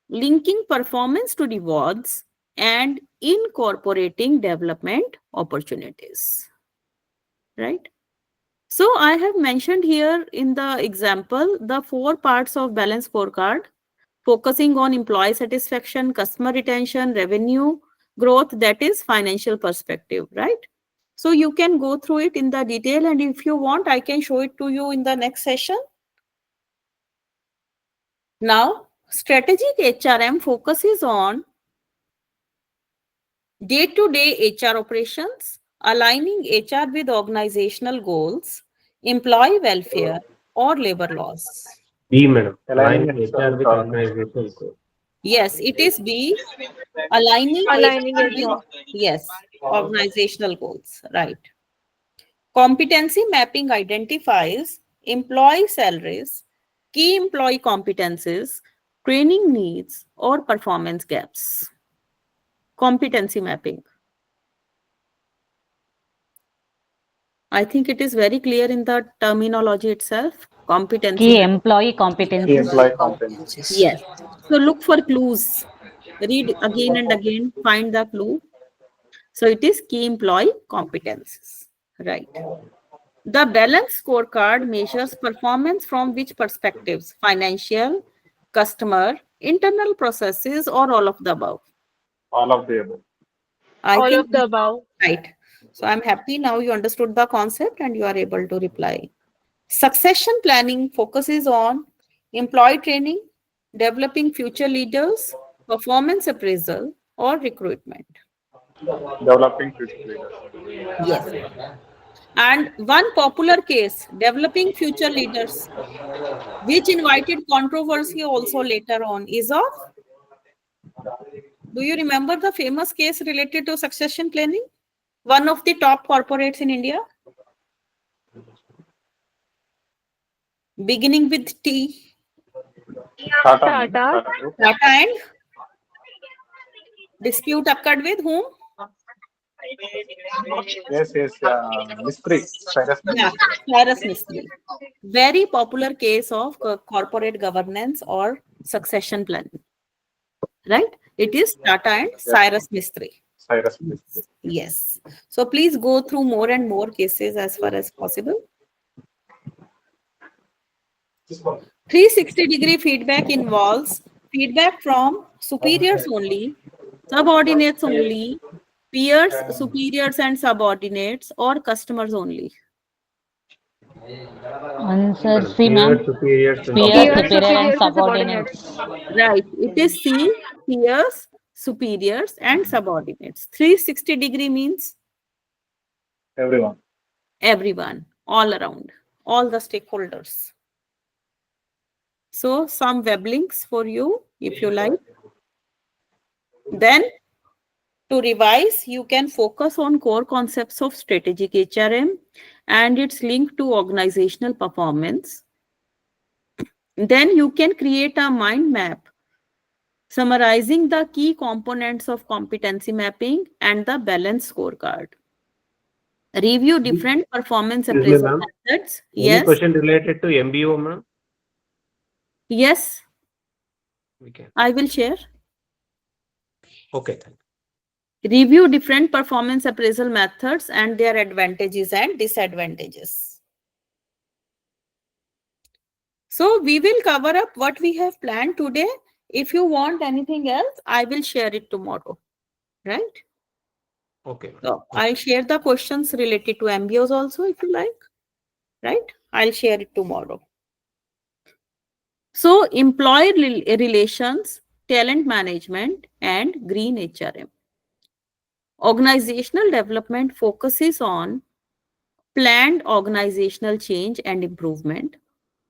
linking performance to rewards, and incorporating development opportunities. Right? So I have mentioned here in the example the 4 parts of balanced scorecard, focusing on employee satisfaction, customer retention, revenue growth, that is financial perspective, right? So you can go through it in the detail, and if you want, I can show it to you in the next session. Now, strategic HRM focuses on day-to-day HR operations, aligning HR with organizational goals, employee welfare, or labor laws. B, madam. Aligning Aligning HR HR with with organizational goals. Yes, it is B, aligning Aligning HR HR. with, yes, organizational goals, right. Competency mapping identifies employee salaries, key employee competencies, training needs, or performance gaps. Competency mapping. I think it is very clear in the terminology itself. Competency. Key employee Key competencies. employee competencies. Yes. So look for clues. Read again and again, find the clue. So it is key employee competencies. Right. The balanced scorecard measures performance from which perspectives? Financial, customer, internal processes, or all of the above? All of the above. I All think of the above. right. So I'm happy now you understood the concept and you are able to reply. Succession planning focuses on employee training, developing future leaders, performance appraisal, or recruitment. Developing future leaders. Yes. And one popular case, developing future leaders, which invited controversy also later on, is of, do you remember the famous case related to succession planning? One of the top corporates in India, beginning with T. Tata. Tata. Tata Group. Tata, and dispute occurred with whom? Yes, yes. Mystery. Cyrus Yeah, Mystery. Cyrus Mistry. Very popular case of corporate governance or succession planning. Right? It is Tata and Cyrus Mistry. Cyrus Mystery. Yes. So please go through more and more cases as far as possible. 360-degree feedback involves feedback from superiors only, subordinates only, peers, superiors and subordinates, or customers only. Answer C, Peers, ma'am. superiors, and Peers, Peers, subordinates. superior, and superiors, and subordinates. Right. It is C, peers, superiors, and subordinates. 360-degree means Everyone. everyone, all around, all the stakeholders. So some web links for you if you like. Then to revise, you can focus on core concepts of strategic HRM and its link to organizational performance. Then you can create a mind map summarizing the key components of competency mapping and the balance scorecard. Review different performance Excuse me, appraisal ma'am. methods. Any Yes, question related to MBO, ma'am? yes, We can. I will share. Okay, thank Review different performance appraisal methods and their advantages and disadvantages. So we will cover up what we have planned today. If you want anything else, I will share it tomorrow, right? you. Okay, ma'am. So I'll share the questions related to MBOs also if you like, right? I'll share it tomorrow. So employee relations, talent management, and green HRM. Organizational development focuses on planned organizational change and improvement.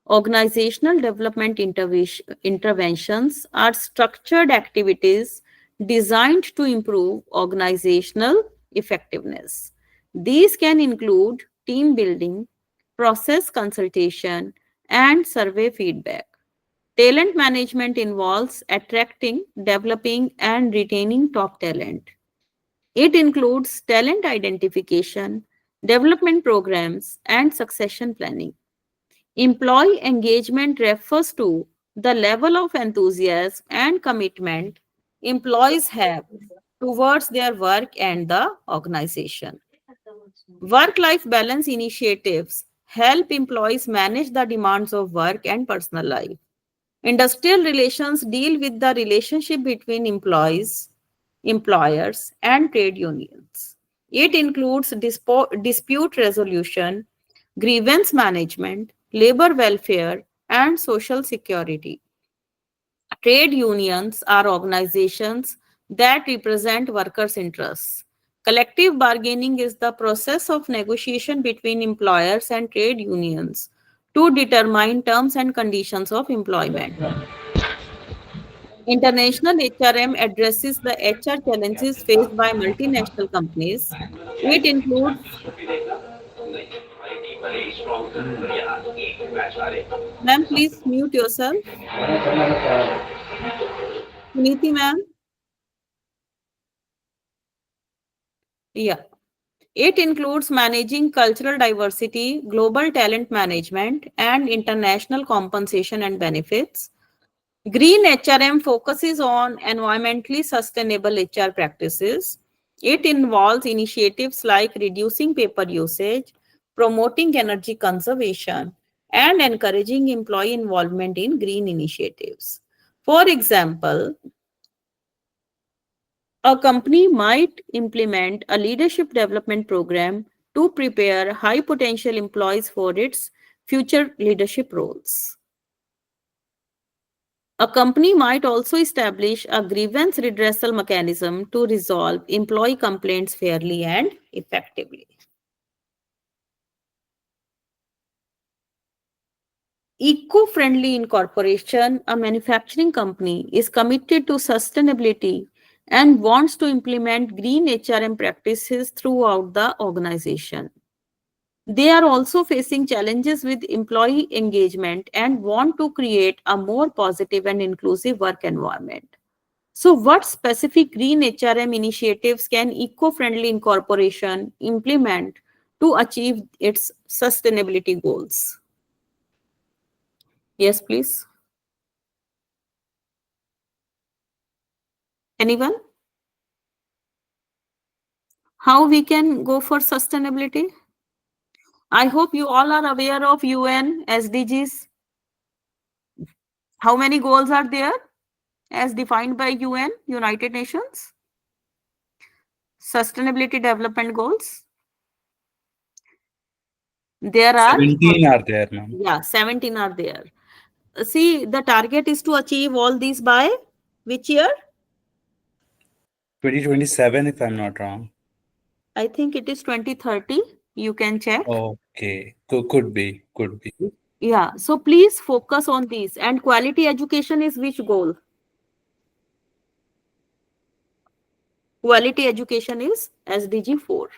Organizational development interventions are structured activities designed to improve organizational effectiveness. These can include team building, process consultation, and survey feedback. Talent management involves attracting, developing, and retaining top talent. It includes talent identification, development programs, and succession planning. Employee engagement refers to the level of enthusiasm and commitment employees have towards their work and the organization. Work life balance initiatives help employees manage the demands of work and personal life. Industrial relations deal with the relationship between employees, employers, and trade unions. It includes dispute resolution, grievance management, labor welfare, and social security. Trade unions are organizations that represent workers' interests. Collective bargaining is the process of negotiation between employers and trade unions to determine terms and conditions of employment. International HRM addresses the HR challenges faced by multinational companies. It includes, ma'am, please mute yourself. Suniti, ma'am. Yeah. It includes managing cultural diversity, global talent management, and international compensation and benefits. Green HRM focuses on environmentally sustainable HR practices. It involves initiatives like reducing paper usage, promoting energy conservation, and encouraging employee involvement in green initiatives. For example, a company might implement a leadership development program to prepare high potential employees for its future leadership roles. A company might also establish a grievance redressal mechanism to resolve employee complaints fairly and effectively. Eco-friendly incorporation, a manufacturing company, is committed to sustainability and wants to implement green HRM practices throughout the organization. They are also facing challenges with employee engagement and want to create a more positive and inclusive work environment. So, what specific green HRM initiatives can eco-friendly incorporation implement to achieve its sustainability goals? Yes, please. Anyone? How we can go for sustainability? I hope you all are aware of UN SDGs. How many goals are there as defined by UN, United Nations? Sustainability Development Goals. There are 17 are there, ma'am. 17 are there. See, the target is to achieve all these by which year? 2027, if I'm not wrong. I think it is 2030. You can check. Okay, could be, could be. Yeah, so please focus on these. And quality education is which goal? Quality education is SDG 4.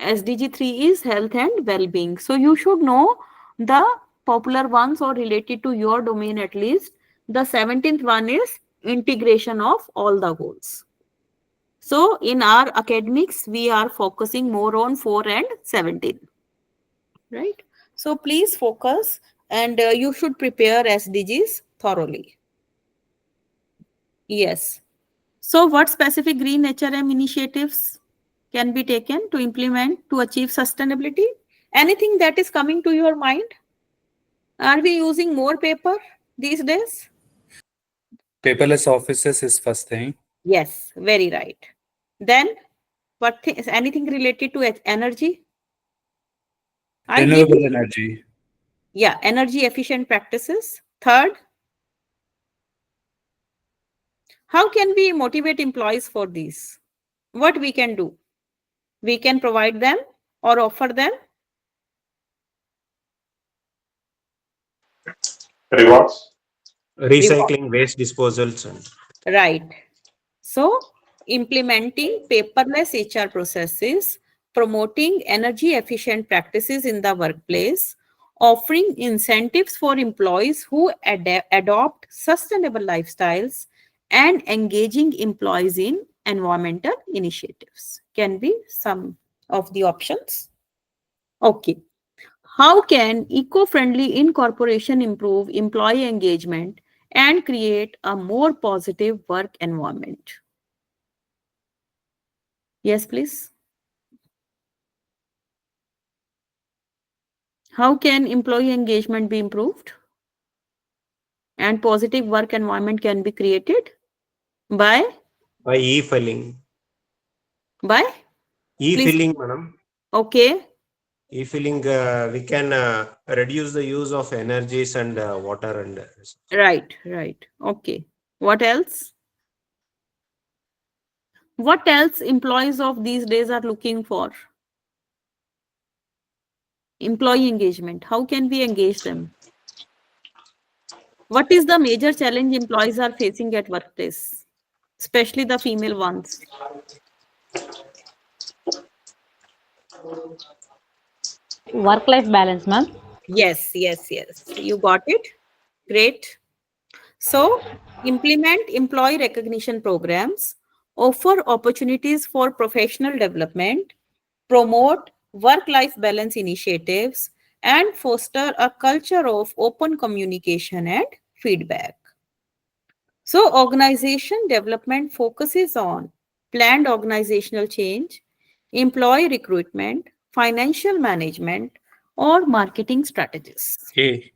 SDG 3 is health and well-being. So you should know the popular ones or related to your domain at least. The 17th one is integration of all the goals. So in our academics, we are focusing more on 4 and 17, right? So please focus, and you should prepare SDGs thoroughly. Yes. So what specific green HRM initiatives can be taken to implement to achieve sustainability? Anything that is coming to your mind? Are we using more paper these days? Paperless offices is first thing. Yes, very right. Then what is anything related to energy? I give Renewable you, energy. yeah, energy efficient practices. Third, how can we motivate employees for these? What we can do? We can provide them or offer them. Rewards. Recycling, waste disposals, and Right. So, implementing paperless HR processes, promoting energy efficient practices in the workplace, offering incentives for employees who adopt sustainable lifestyles, and engaging employees in environmental initiatives can be some of the options. Okay. How can eco-friendly incorporation improve employee engagement and create a more positive work environment? Yes, please. How can employee engagement be improved and positive work environment can be created? By? by e-filing. By? Please. E-filing, madam. Okay. E-filing, we can reduce the use of energies and water and Right, right. Okay. What else? What else employees of these days are looking for? Employee engagement. How can we engage them? What is the major challenge employees are facing at workplace, especially the female ones? Work-life balance, ma'am. Yes, yes, yes. You got it. Great. So, implement employee recognition programs, offer opportunities for professional development, promote work-life balance initiatives, and foster a culture of open communication and feedback. So, organization development focuses on planned organizational change, employee recruitment, financial management, or marketing strategies. A.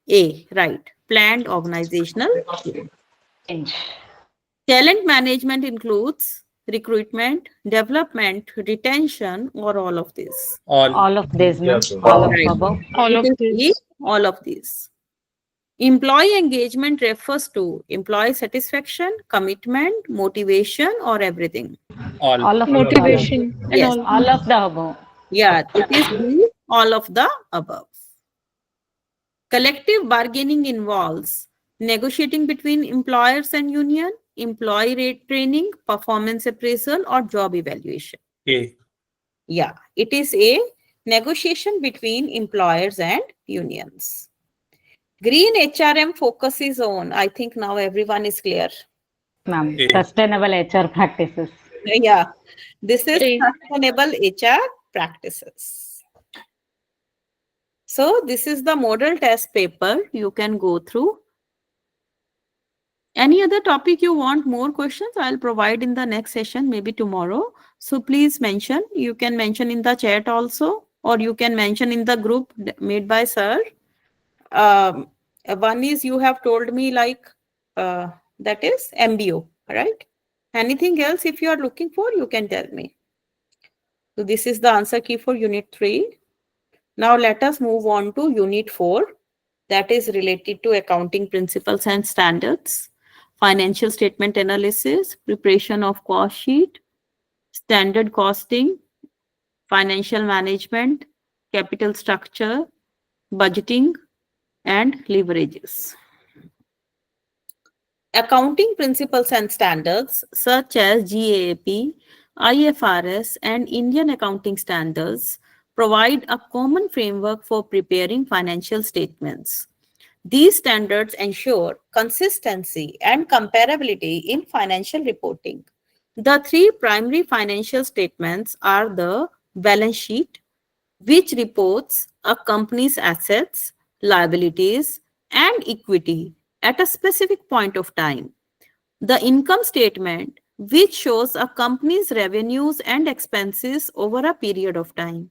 A, right. Planned organizational change. Change. Talent management includes recruitment, development, retention, or all of this. All. All of this, ma'am. Yes. All of Right. above. All It of is B, this. all of these. Employee engagement refers to employee satisfaction, commitment, motivation, or everything. All. All of it. Motivation and Yes. all. All of the above. Yeah, it is B, all of the above. Collective bargaining involves negotiating between employers and union, employee rate training, performance appraisal, or job evaluation. A. Yeah, it is a negotiation between employers and unions. Green HRM focuses on, I think now everyone is clear. Ma'am. A. Sustainable HR practices. Yeah, this is A. sustainable HR practices. So this is the model test paper you can go through. Any other topic you want more questions, I'll provide in the next session, maybe tomorrow. So please mention, you can mention in the chat also, or you can mention in the group made by sir. One is you have told me like, that is MBO, right? Anything else if you are looking for, you can tell me. So this is the answer key for unit 3. Now let us move on to unit 4. That is related to accounting principles and standards, financial statement analysis, preparation of cost sheet, standard costing, financial management, capital structure, budgeting, and leverages. Accounting principles and standards such as GAAP, IFRS, and Indian accounting standards provide a common framework for preparing financial statements. These standards ensure consistency and comparability in financial reporting. The three primary financial statements are the balance sheet, which reports a company's assets, liabilities, and equity at a specific point of time. The income statement, which shows a company's revenues and expenses over a period of time,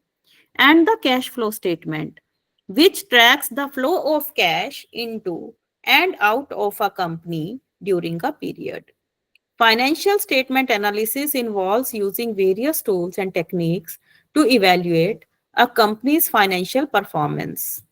and the cash flow statement, which tracks the flow of cash into and out of a company during a period. Financial statement analysis involves using various tools and techniques to evaluate a company's financial performance.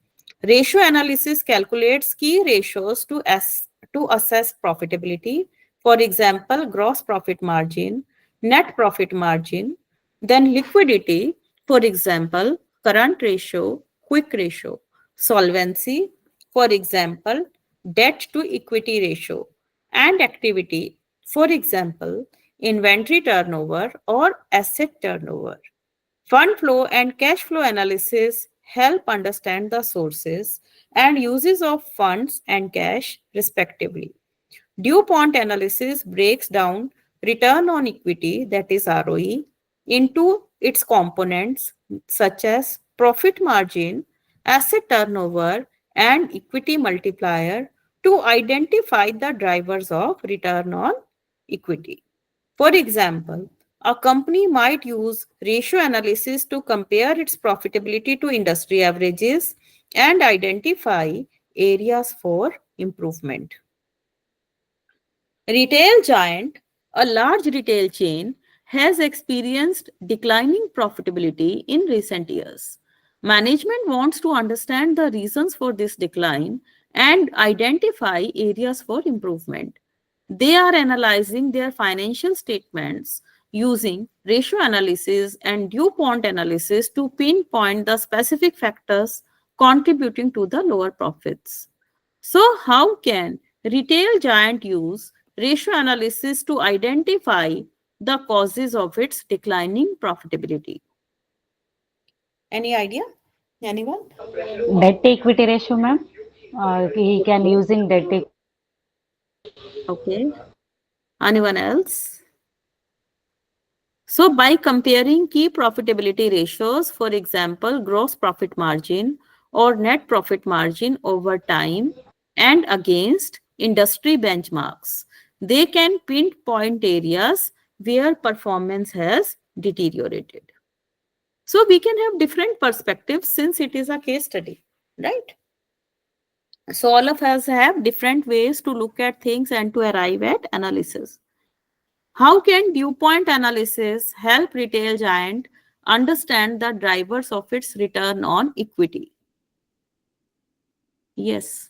Ratio analysis calculates key ratios to assess profitability, for example, gross profit margin, net profit margin, then liquidity, for example, current ratio, quick ratio, solvency, for example, debt to equity ratio, and activity, for example, inventory turnover or asset turnover. Fund flow and cash flow analysis help understand the sources and uses of funds and cash, respectively. DuPont analysis breaks down return on equity, that is ROE, into its components such as profit margin, asset turnover, and equity multiplier to identify the drivers of return on equity. For example, a company might use ratio analysis to compare its profitability to industry averages and identify areas for improvement. Retail Giant, a large retail chain, has experienced declining profitability in recent years. Management wants to understand the reasons for this decline and identify areas for improvement. They are analyzing their financial statements using ratio analysis and DuPont analysis to pinpoint the specific factors contributing to the lower profits. So, how can Retail Giant use ratio analysis to identify the causes of its declining profitability? Any idea? Anyone? Debt to equity ratio, ma'am. He can using debt to Okay. Anyone else? So, by comparing key profitability ratios, for example, gross profit margin or net profit margin over time and against industry benchmarks, they can pinpoint areas where performance has deteriorated. So, we can have different perspectives since it is a case study, right? So, all of us have different ways to look at things and to arrive at analysis. How can DuPont analysis help Retail Giant understand the drivers of its return on equity? Yes.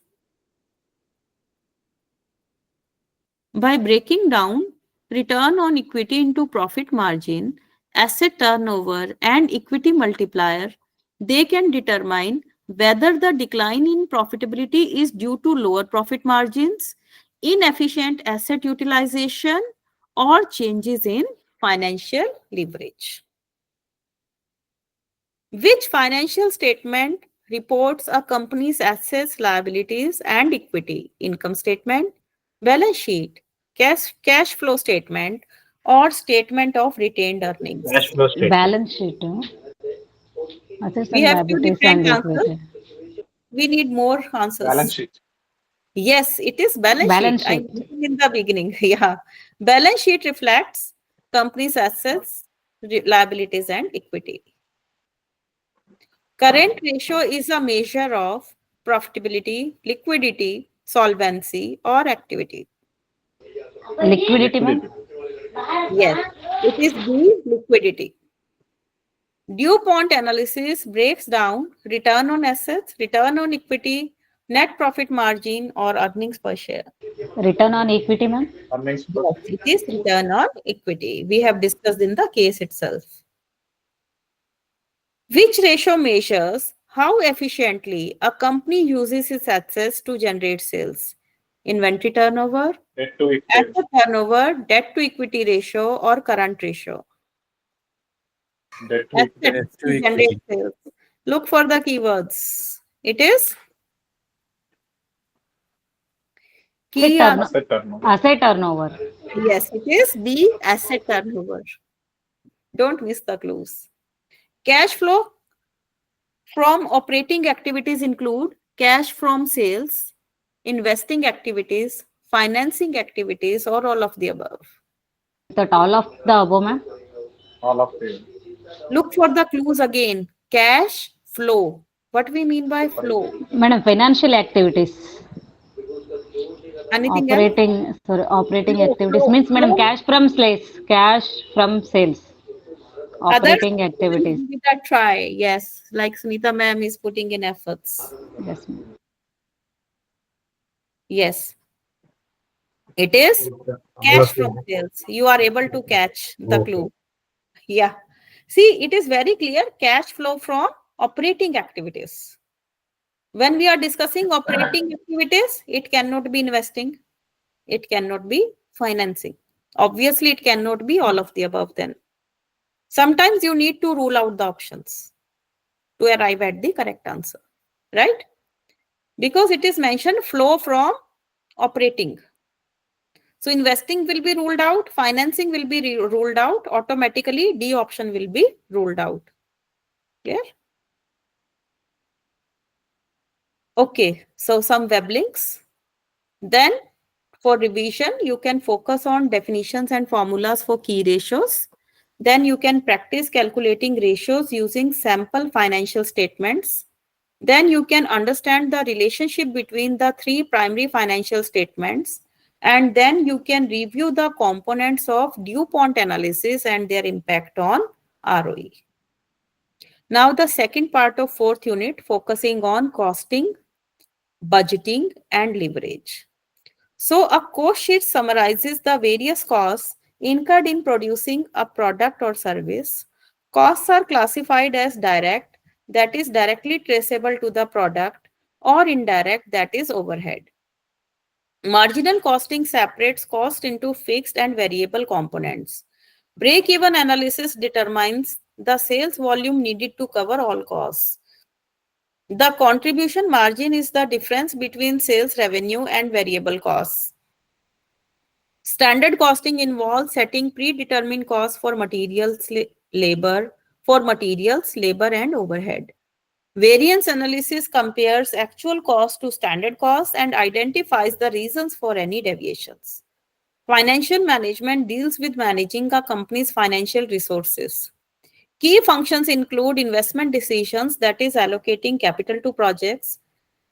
By breaking down return on equity into profit margin, asset turnover, and equity multiplier, they can determine whether the decline in profitability is due to lower profit margins, inefficient asset utilization, or changes in financial leverage. Which financial statement reports a company's assets, liabilities, and equity? Income statement, balance sheet, cash flow statement, or statement of retained earnings? Cash flow statement. balance sheet, assets We and have two liabilities different and answers. equity. We need more Balance answers. sheet. Yes, it is balance sheet. Balance I sheet. mentioned in the beginning. Yeah. Balance sheet reflects company's assets, liabilities, and equity. Current ratio is a measure of profitability, liquidity, solvency, or activity. Liquidity, ma'am. Liquidity. Yes, it is the liquidity. DuPont analysis breaks down return on assets, return on equity, net profit margin, or earnings per share. Return on equity, ma'am. Earnings per Yes, it is return on equity. We have discussed in the case itself. Which ratio measures how efficiently a company uses its assets to generate sales? Inventory turnover, debt to equity. asset turnover, debt to equity ratio, or current ratio? Debt to equity. Assets Debt to to generate equity. sales. Look for the keywords. It is Key Asset turnover. Asset turnover. yes, it is B, asset turnover. Don't miss the clues. Cash flow from operating activities include cash from sales, investing activities, financing activities, or all of the above. That all of the above, ma'am. All of the Look for the clues again. Cash flow. What we mean by flow? Madam, financial activities. Anything else? Operating Flow, activities flow, means, madam, flow. cash from sales. Cash from sales. Others Operating will activities. give it a try. Yes, like Sunita ma'am is putting in efforts. Yes, ma'am. Yes, it is cash from sales. You are able to catch the clue. Yeah. See, it is very clear cash flow from operating activities. When we are discussing operating activities, it cannot be investing. It cannot be financing. Obviously, it cannot be all of the above then. Sometimes you need to rule out the options to arrive at the correct answer, right? Because it is mentioned flow from operating. So investing will be ruled out, financing will be ruled out, automatically D option will be ruled out. Clear? Okay, so some web links. Then for revision, you can focus on definitions and formulas for key ratios. Then you can practice calculating ratios using sample financial statements. Then you can understand the relationship between the three primary financial statements. And then you can review the components of DuPont analysis and their impact on ROE. Now the second part of fourth unit, focusing on costing, budgeting, and leverage. So a cost sheet summarizes the various costs incurred in producing a product or service. Costs are classified as direct, that is directly traceable to the product, or indirect, that is overhead. Marginal costing separates cost into fixed and variable components. Break-even analysis determines the sales volume needed to cover all costs. The contribution margin is the difference between sales revenue and variable costs. Standard costing involves setting predetermined costs for materials, labor, and overhead. Variance analysis compares actual cost to standard costs and identifies the reasons for any deviations. Financial management deals with managing a company's financial resources. Key functions include investment decisions, that is allocating capital to projects,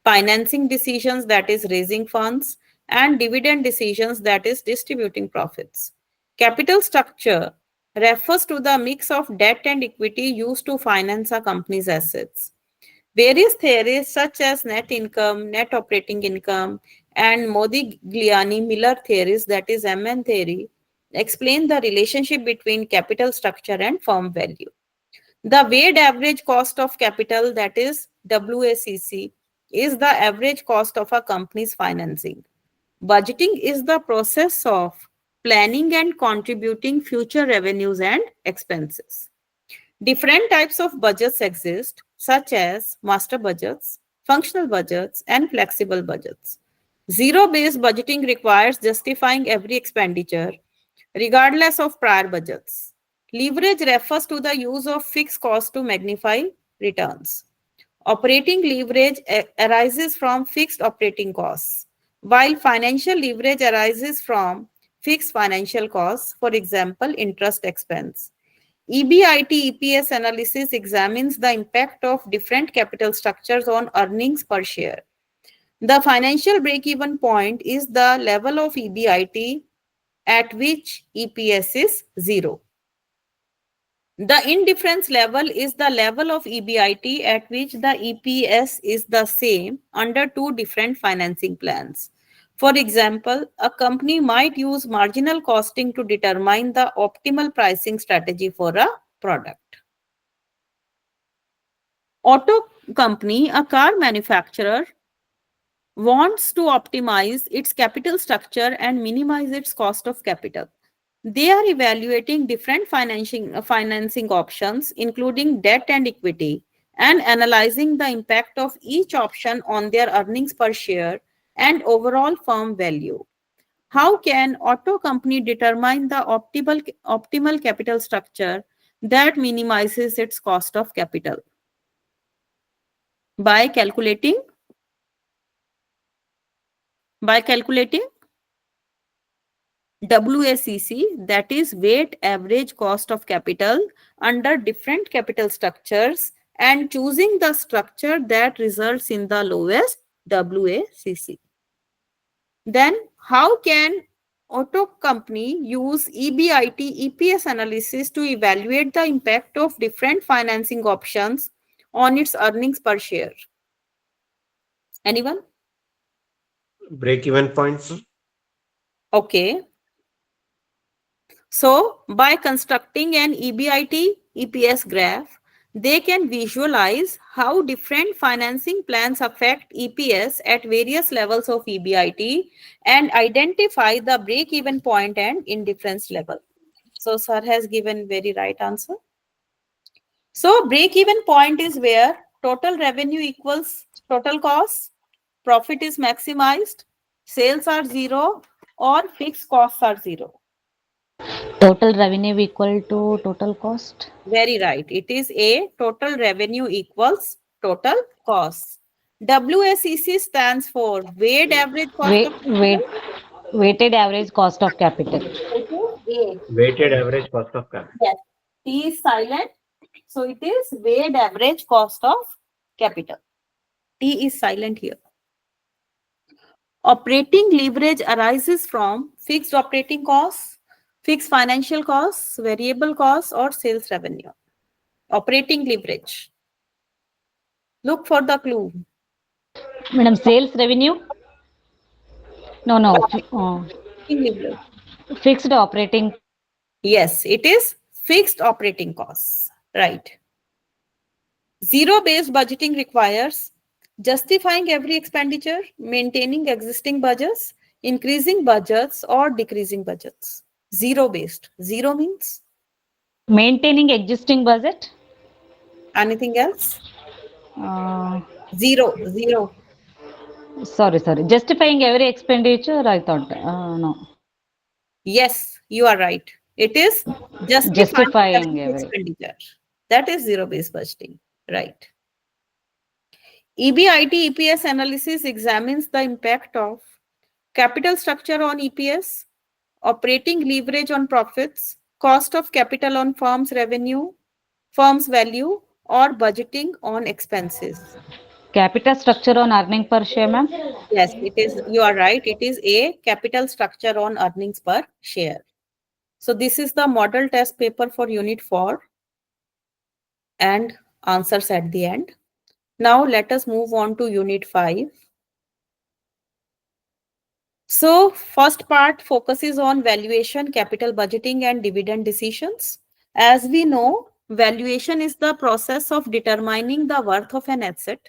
financing decisions, that is raising funds, and dividend decisions, that is distributing profits. Capital structure refers to the mix of debt and equity used to finance a company's assets. Various theories such as net income, net operating income, and Modigliani-Miller theories, that is MN theory, explain the relationship between capital structure and firm value. The weighted average cost of capital, that is WACC, is the average cost of a company's financing. Budgeting is the process of planning and contributing future revenues and expenses. Different types of budgets exist, such as master budgets, functional budgets, and flexible budgets. Zero-based budgeting requires justifying every expenditure, regardless of prior budgets. Leverage refers to the use of fixed costs to magnify returns. Operating leverage arises from fixed operating costs, while financial leverage arises from fixed financial costs, for example, interest expense. EBIT EPS analysis examines the impact of different capital structures on earnings per share. The financial break-even point is the level of EBIT at which EPS is zero. The indifference level is the level of EBIT at which the EPS is the same under two different financing plans. For example, a company might use marginal costing to determine the optimal pricing strategy for a product. Auto company, a car manufacturer, wants to optimize its capital structure and minimize its cost of capital. They are evaluating different financing options, including debt and equity, and analyzing the impact of each option on their earnings per share and overall firm value. How can auto company determine the optimal capital structure that minimizes its cost of capital? By calculating WACC, that is weight average cost of capital under different capital structures, and choosing the structure that results in the lowest WACC. Then how can auto company use EBIT EPS analysis to evaluate the impact of different financing options on its earnings per share? Anyone? Break-even point, sir? Okay. So by constructing an EBIT EPS graph, they can visualize how different financing plans affect EPS at various levels of EBIT and identify the break-even point and indifference level. So sir has given very right answer. So break-even point is where total revenue equals total cost, profit is maximized, sales are zero, or fixed costs are zero. Total revenue equal to total cost. Very right. It is A, total revenue equals total cost. WACC stands for weighted average cost of Weighted average cost of capital. A. Weighted average cost of capital. Yes. T is silent. So it is weighted average cost of capital. T is silent here. Operating leverage arises from fixed operating costs, fixed financial costs, variable costs, or sales revenue. Operating leverage. Look for the clue. Madam, sales revenue? No, no. Operating leverage. Fixed operating. Yes, it is fixed operating costs. Right. Zero-based budgeting requires justifying every expenditure, maintaining existing budgets, increasing budgets, or decreasing budgets. Zero-based. Zero means? Maintaining existing budget. Anything else? Uh, Zero. Zero. sorry. Justifying every expenditure, I thought. No. Yes, you are right. It is justifying Justifying every every. expenditure. That is zero-based budgeting. Right. EBIT EPS analysis examines the impact of capital structure on EPS, operating leverage on profits, cost of capital on firm's revenue, firm's value, or budgeting on expenses. Capital structure on earning per share, ma'am. Yes, it is. You are right. It is a capital structure on earnings per share. So this is the model test paper for Unit 4 and answers at the end. Now let us move on to Unit 5. So first part focuses on valuation, capital budgeting, and dividend decisions. As we know, valuation is the process of determining the worth of an asset.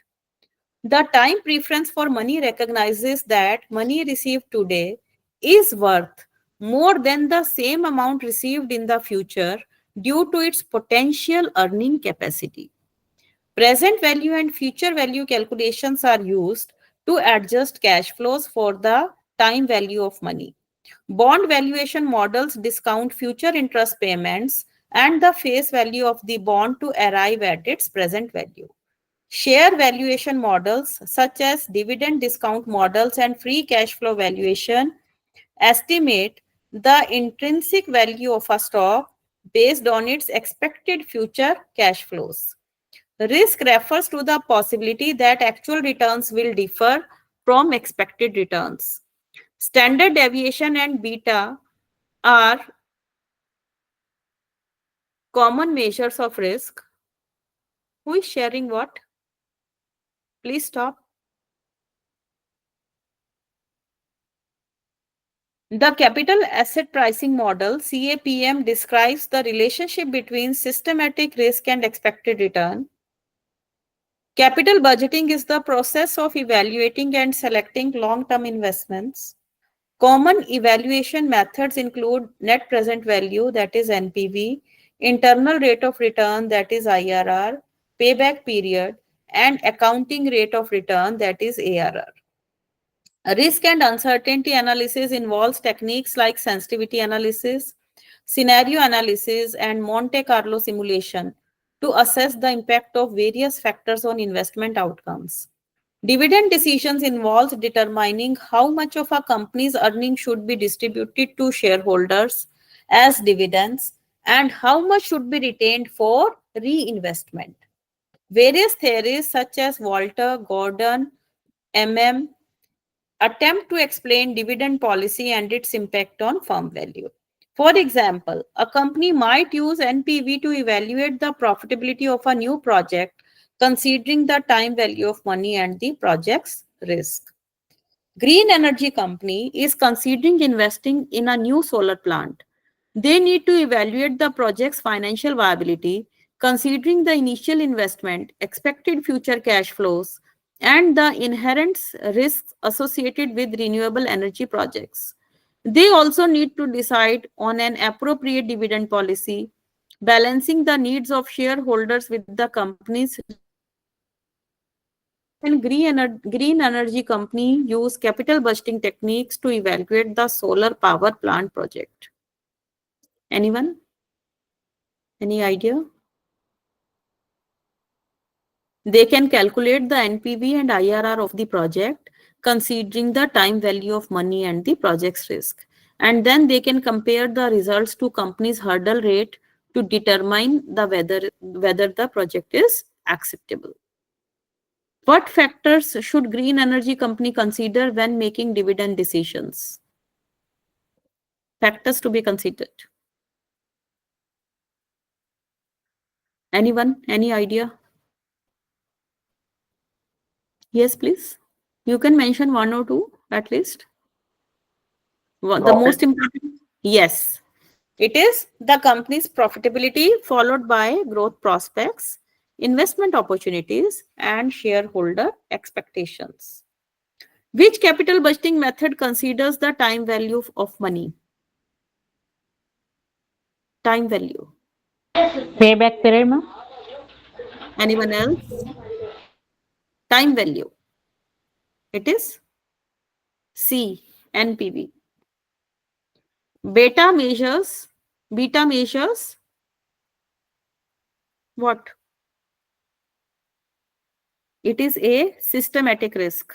The time preference for money recognizes that money received today is worth more than the same amount received in the future due to its potential earning capacity. Present value and future value calculations are used to adjust cash flows for the time value of money. Bond valuation models discount future interest payments and the face value of the bond to arrive at its present value. Share valuation models, such as dividend discount models and free cash flow valuation, estimate the intrinsic value of a stock based on its expected future cash flows. Risk refers to the possibility that actual returns will differ from expected returns. Standard deviation and beta are common measures of risk. Who is sharing what? Please stop. The capital asset pricing model, CAPM, describes the relationship between systematic risk and expected return. Capital budgeting is the process of evaluating and selecting long-term investments. Common evaluation methods include net present value, that is NPV, internal rate of return, that is IRR, payback period, and accounting rate of return, that is ARR. Risk and uncertainty analysis involves techniques like sensitivity analysis, scenario analysis, and Monte Carlo simulation to assess the impact of various factors on investment outcomes. Dividend decisions involves determining how much of a company's earnings should be distributed to shareholders as dividends and how much should be retained for reinvestment. Various theories such as Walter, Gordon, attempt to explain dividend policy and its impact on firm value. For example, a company might use NPV to evaluate the profitability of a new project, considering the time value of money and the project's risk. Green energy company is considering investing in a new solar plant. They need to evaluate the project's financial viability, considering the initial investment, expected future cash flows, and the inherent risks associated with renewable energy projects. They also need to decide on an appropriate dividend policy, balancing the needs of shareholders with the company's. And green energy company use capital budgeting techniques to evaluate the solar power plant project. Anyone? Any idea? They can calculate the NPV and IRR of the project, considering the time value of money and the project's risk. And then they can compare the results to company's hurdle rate to determine whether the project is acceptable. What factors should green energy company consider when making dividend decisions? Factors to be considered. Anyone? Any idea? Yes, please. You can mention one or two at least. The most important. Yes. It is the company's profitability followed by growth prospects, investment opportunities, and shareholder expectations. Which capital budgeting method considers the time value of money? Time value. Payback period, ma'am. Anyone else? Time value. It is C, NPV. Beta measures what? It is a systematic risk.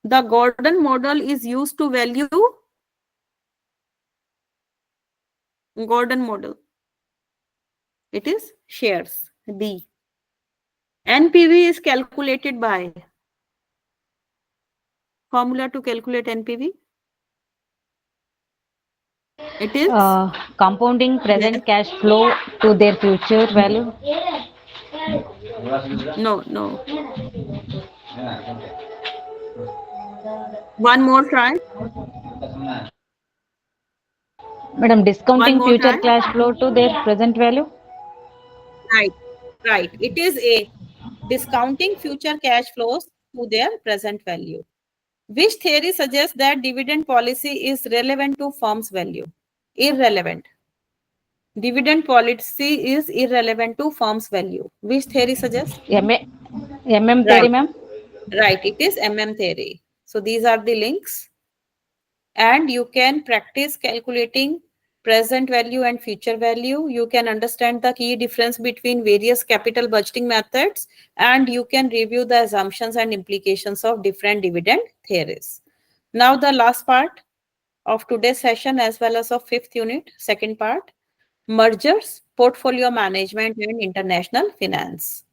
The Gordon model is used to value Gordon model. It is shares, B. NPV is calculated by formula to calculate NPV. It is Compounding present cash flow to their future value. no. One more try. Madam, One discounting more future try. cash flow to their present value. Right. It is A. Discounting future cash flows to their present value. Which theory suggests that dividend policy is relevant to firm's value? Irrelevant. Dividend policy is irrelevant to firm's value. Which theory suggests? MM theory, Right. ma'am. Right. It is theory. So these are the links. And you can practice calculating present value and future value. You can understand the key difference between various capital budgeting methods, and you can review the assumptions and implications of different dividend theories. Now the last part of today's session as well as of fifth unit, second part, mergers, portfolio management and international finance.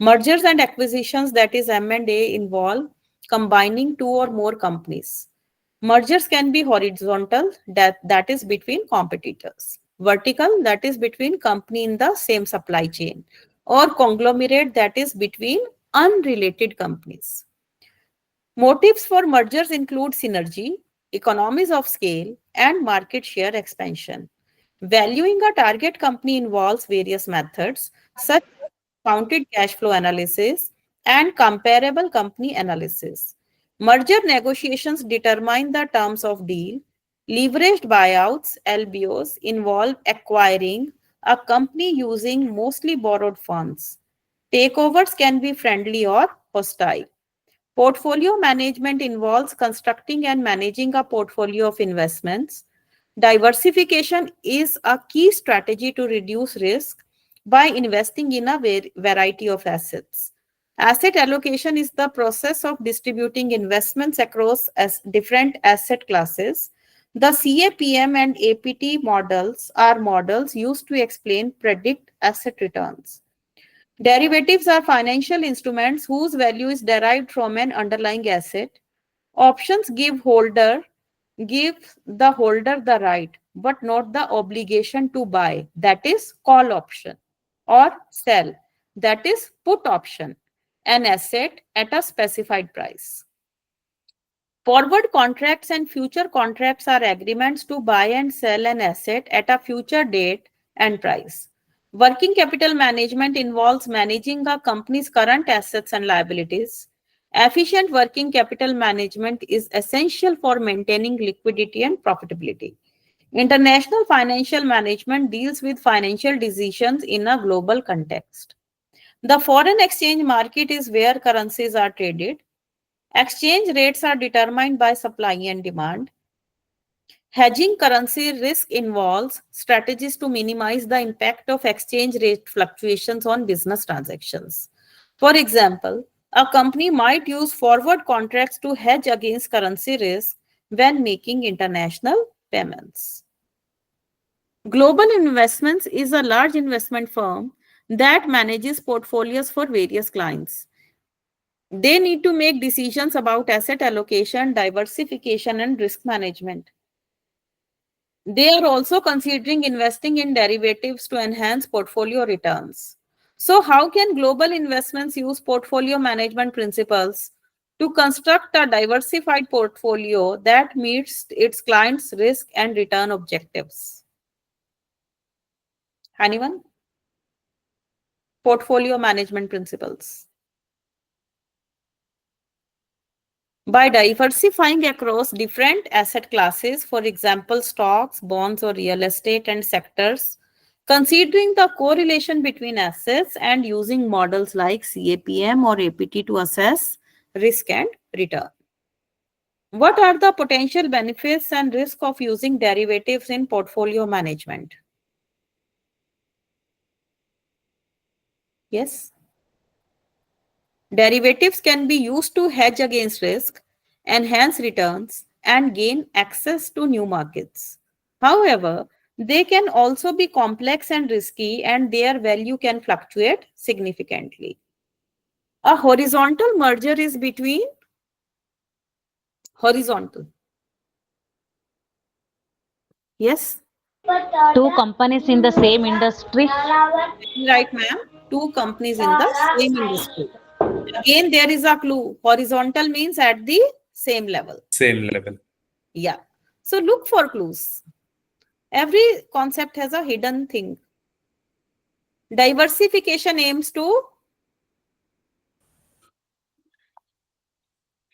Mergers and acquisitions, that is M&A, involve combining two or more companies. Mergers can be horizontal, that is between competitors. Vertical, that is between company in the same supply chain. Or conglomerate, that is between unrelated companies. Motives for mergers include synergy, economies of scale, and market share expansion. Valuing a target company involves various methods, such as counted cash flow analysis and comparable company analysis. Merger negotiations determine the terms of deal. Leveraged buyouts, LBOs, involve acquiring a company using mostly borrowed funds. Takeovers can be friendly or hostile. Portfolio management involves constructing and managing a portfolio of investments. Diversification is a key strategy to reduce risk by investing in a variety of assets. Asset allocation is the process of distributing investments across different asset classes. The CAPM and APT models are models used to predict asset returns. Derivatives are financial instruments whose value is derived from an underlying asset. Options give the holder the right, but not the obligation to buy, that is call option, or sell, that is put option, an asset at a specified price. Forward contracts and future contracts are agreements to buy and sell an asset at a future date and price. Working capital management involves managing a company's current assets and liabilities. Efficient working capital management is essential for maintaining liquidity and profitability. International financial management deals with financial decisions in a global context. The foreign exchange market is where currencies are traded. Exchange rates are determined by supply and demand. Hedging currency risk involves strategies to minimize the impact of exchange rate fluctuations on business transactions. For example, a company might use forward contracts to hedge against currency risk when making international payments. Global Investments is a large investment firm that manages portfolios for various clients. They need to make decisions about asset allocation, diversification, and risk management. They are also considering investing in derivatives to enhance portfolio returns. So, how can global investments use portfolio management principles to construct a diversified portfolio that meets its clients' risk and return objectives? Anyone? Portfolio management principles. By diversifying across different asset classes, for example, stocks, bonds, or real estate and sectors, considering the correlation between assets and using models like CAPM or APT to assess risk and return. What are the potential benefits and risk of using derivatives in portfolio management? Yes. Derivatives can be used to hedge against risk, enhance returns, and gain access to new markets. However, they can also be complex and risky, and their value can fluctuate significantly. A horizontal merger is between horizontal. Yes? Two companies in the same industry. Right, ma'am. Two companies in the same industry. Again, there is a clue. Horizontal means at the same level. Same level. Yeah. So look for clues. Every concept has a hidden thing. Diversification aims to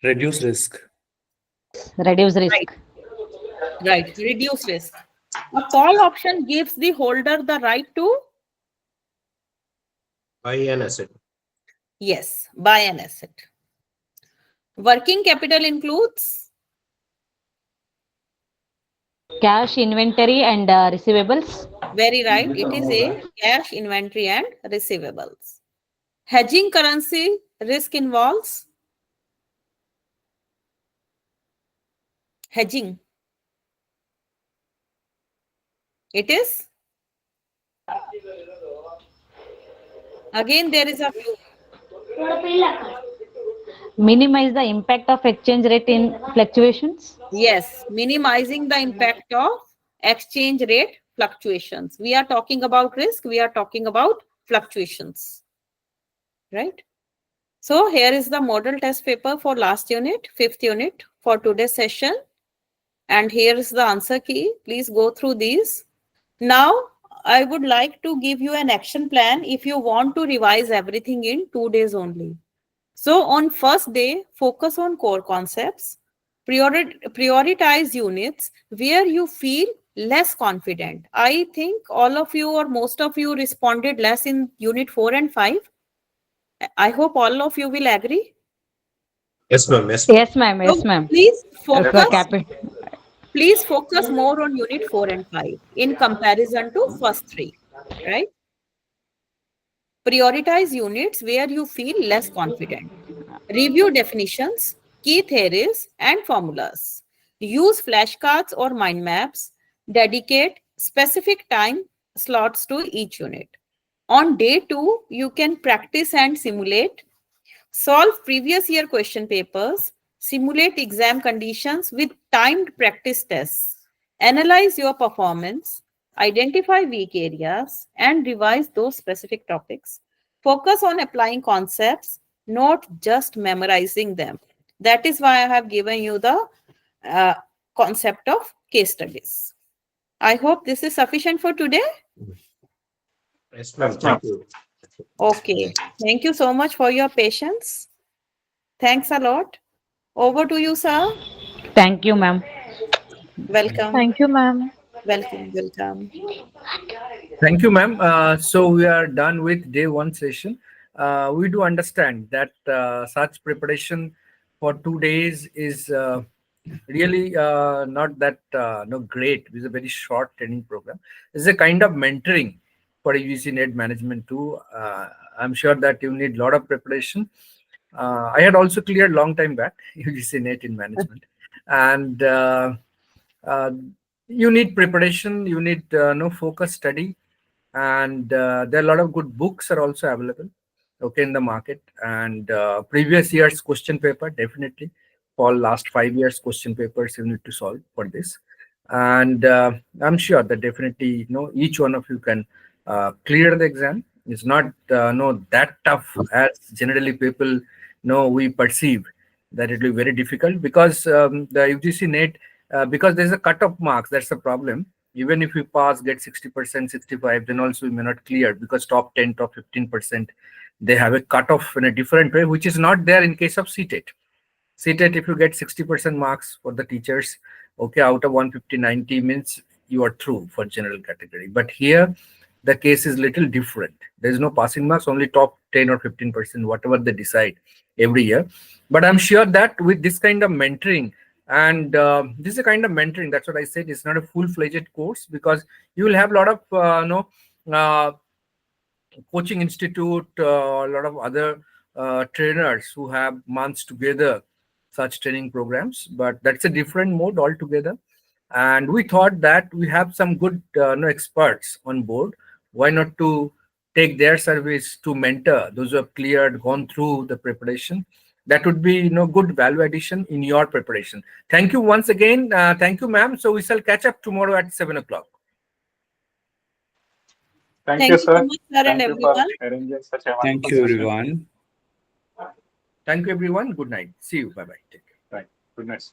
Reduce risk. Reduce risk. reduce risk. A call option gives the holder the right to, Buy an asset. yes, buy an asset. Working capital includes, Cash, inventory, and receivables. very right, it is a cash, inventory, and receivables. Hedging currency risk involves hedging. It is, again, there is a clue. Minimize the impact of exchange rate in fluctuations. Yes, minimizing the impact of exchange rate fluctuations. We are talking about risk, we are talking about fluctuations, right? So here is the model test paper for last unit, 5th unit for today's session. And here is the answer key. Please go through these. Now, I would like to give you an action plan if you want to revise everything in 2 days only. So on first day, focus on core concepts, prioritize units where you feel less confident. I think all of you or most of you responded less in unit 4 and 5. I hope all of you will agree. Yes, ma'am. Yes. Yes, ma'am. Yes, So ma'am. please For focus, capital. please focus more on unit 4 and 5 in comparison to first three, right? Prioritize units where you feel less confident. Review definitions, key theories, and formulas. Use flashcards or mind maps. Dedicate specific time slots to each unit. On day 2, you can practice and simulate. Solve previous year question papers. Simulate exam conditions with timed practice tests. Analyze your performance. Identify weak areas and revise those specific topics. Focus on applying concepts, not just memorizing them. That is why I have given you the uh, concept of case studies. I hope this is sufficient for today. Yes, ma'am. Yes, ma'am. Thank you. Okay. Thank you so much for your patience. Thanks a lot. Over to you, sir. Thank you, ma'am. Welcome. Thank you, ma'am. Welcome. Welcome. Thank you, ma'am. So we are done with day one session. We do understand that such preparation for 2 days is really not that no great. It's a very short training program. It's a kind of mentoring for UGC NET management too. I'm sure that you need a lot of preparation. I had also cleared long time back UGC NET in management, and uh, you need preparation. You need no focus study, and there are a lot of good books are also available, okay, in the market. And previous year's question paper, definitely for last 5 years question papers you need to solve for this. And I'm sure that definitely each one of you can clear the exam. It's not no that tough as generally people we perceive that it will be very difficult, because the UGC NET, because there's a cut-off marks, that's the problem. Even if you pass, get 60%, 65, then also you may not clear, because top 10, top 15%, they have a cutoff in a different way, which is not there in case of CTET. CTET, if you get 60% marks for the teachers, okay, out of 150, 90 means you are through for general category. But here, the case is little different. There is no passing marks, only top 10 or 15%, whatever they decide every year. But I'm sure that with this kind of mentoring, and this is a kind of mentoring, that's what I said, it's not a full-fledged course, because you will have a lot of uh, coaching institute, a lot of other trainers who have months together such training programs, but that's a different mode altogether. And we thought that we have some good experts on board. Why not to take their service to mentor those who have cleared, gone through the preparation? That would be good value addition in your preparation. Thank you once again. Thank you, ma'am. So we shall catch up tomorrow at 7 o'clock. Thank Thank you, you so sir. much, sir, and Thank you for everyone. arranging such a Thank wonderful you, session. everyone. Thank you, everyone. Good night. See you. Bye bye. Take care. Right. Good night.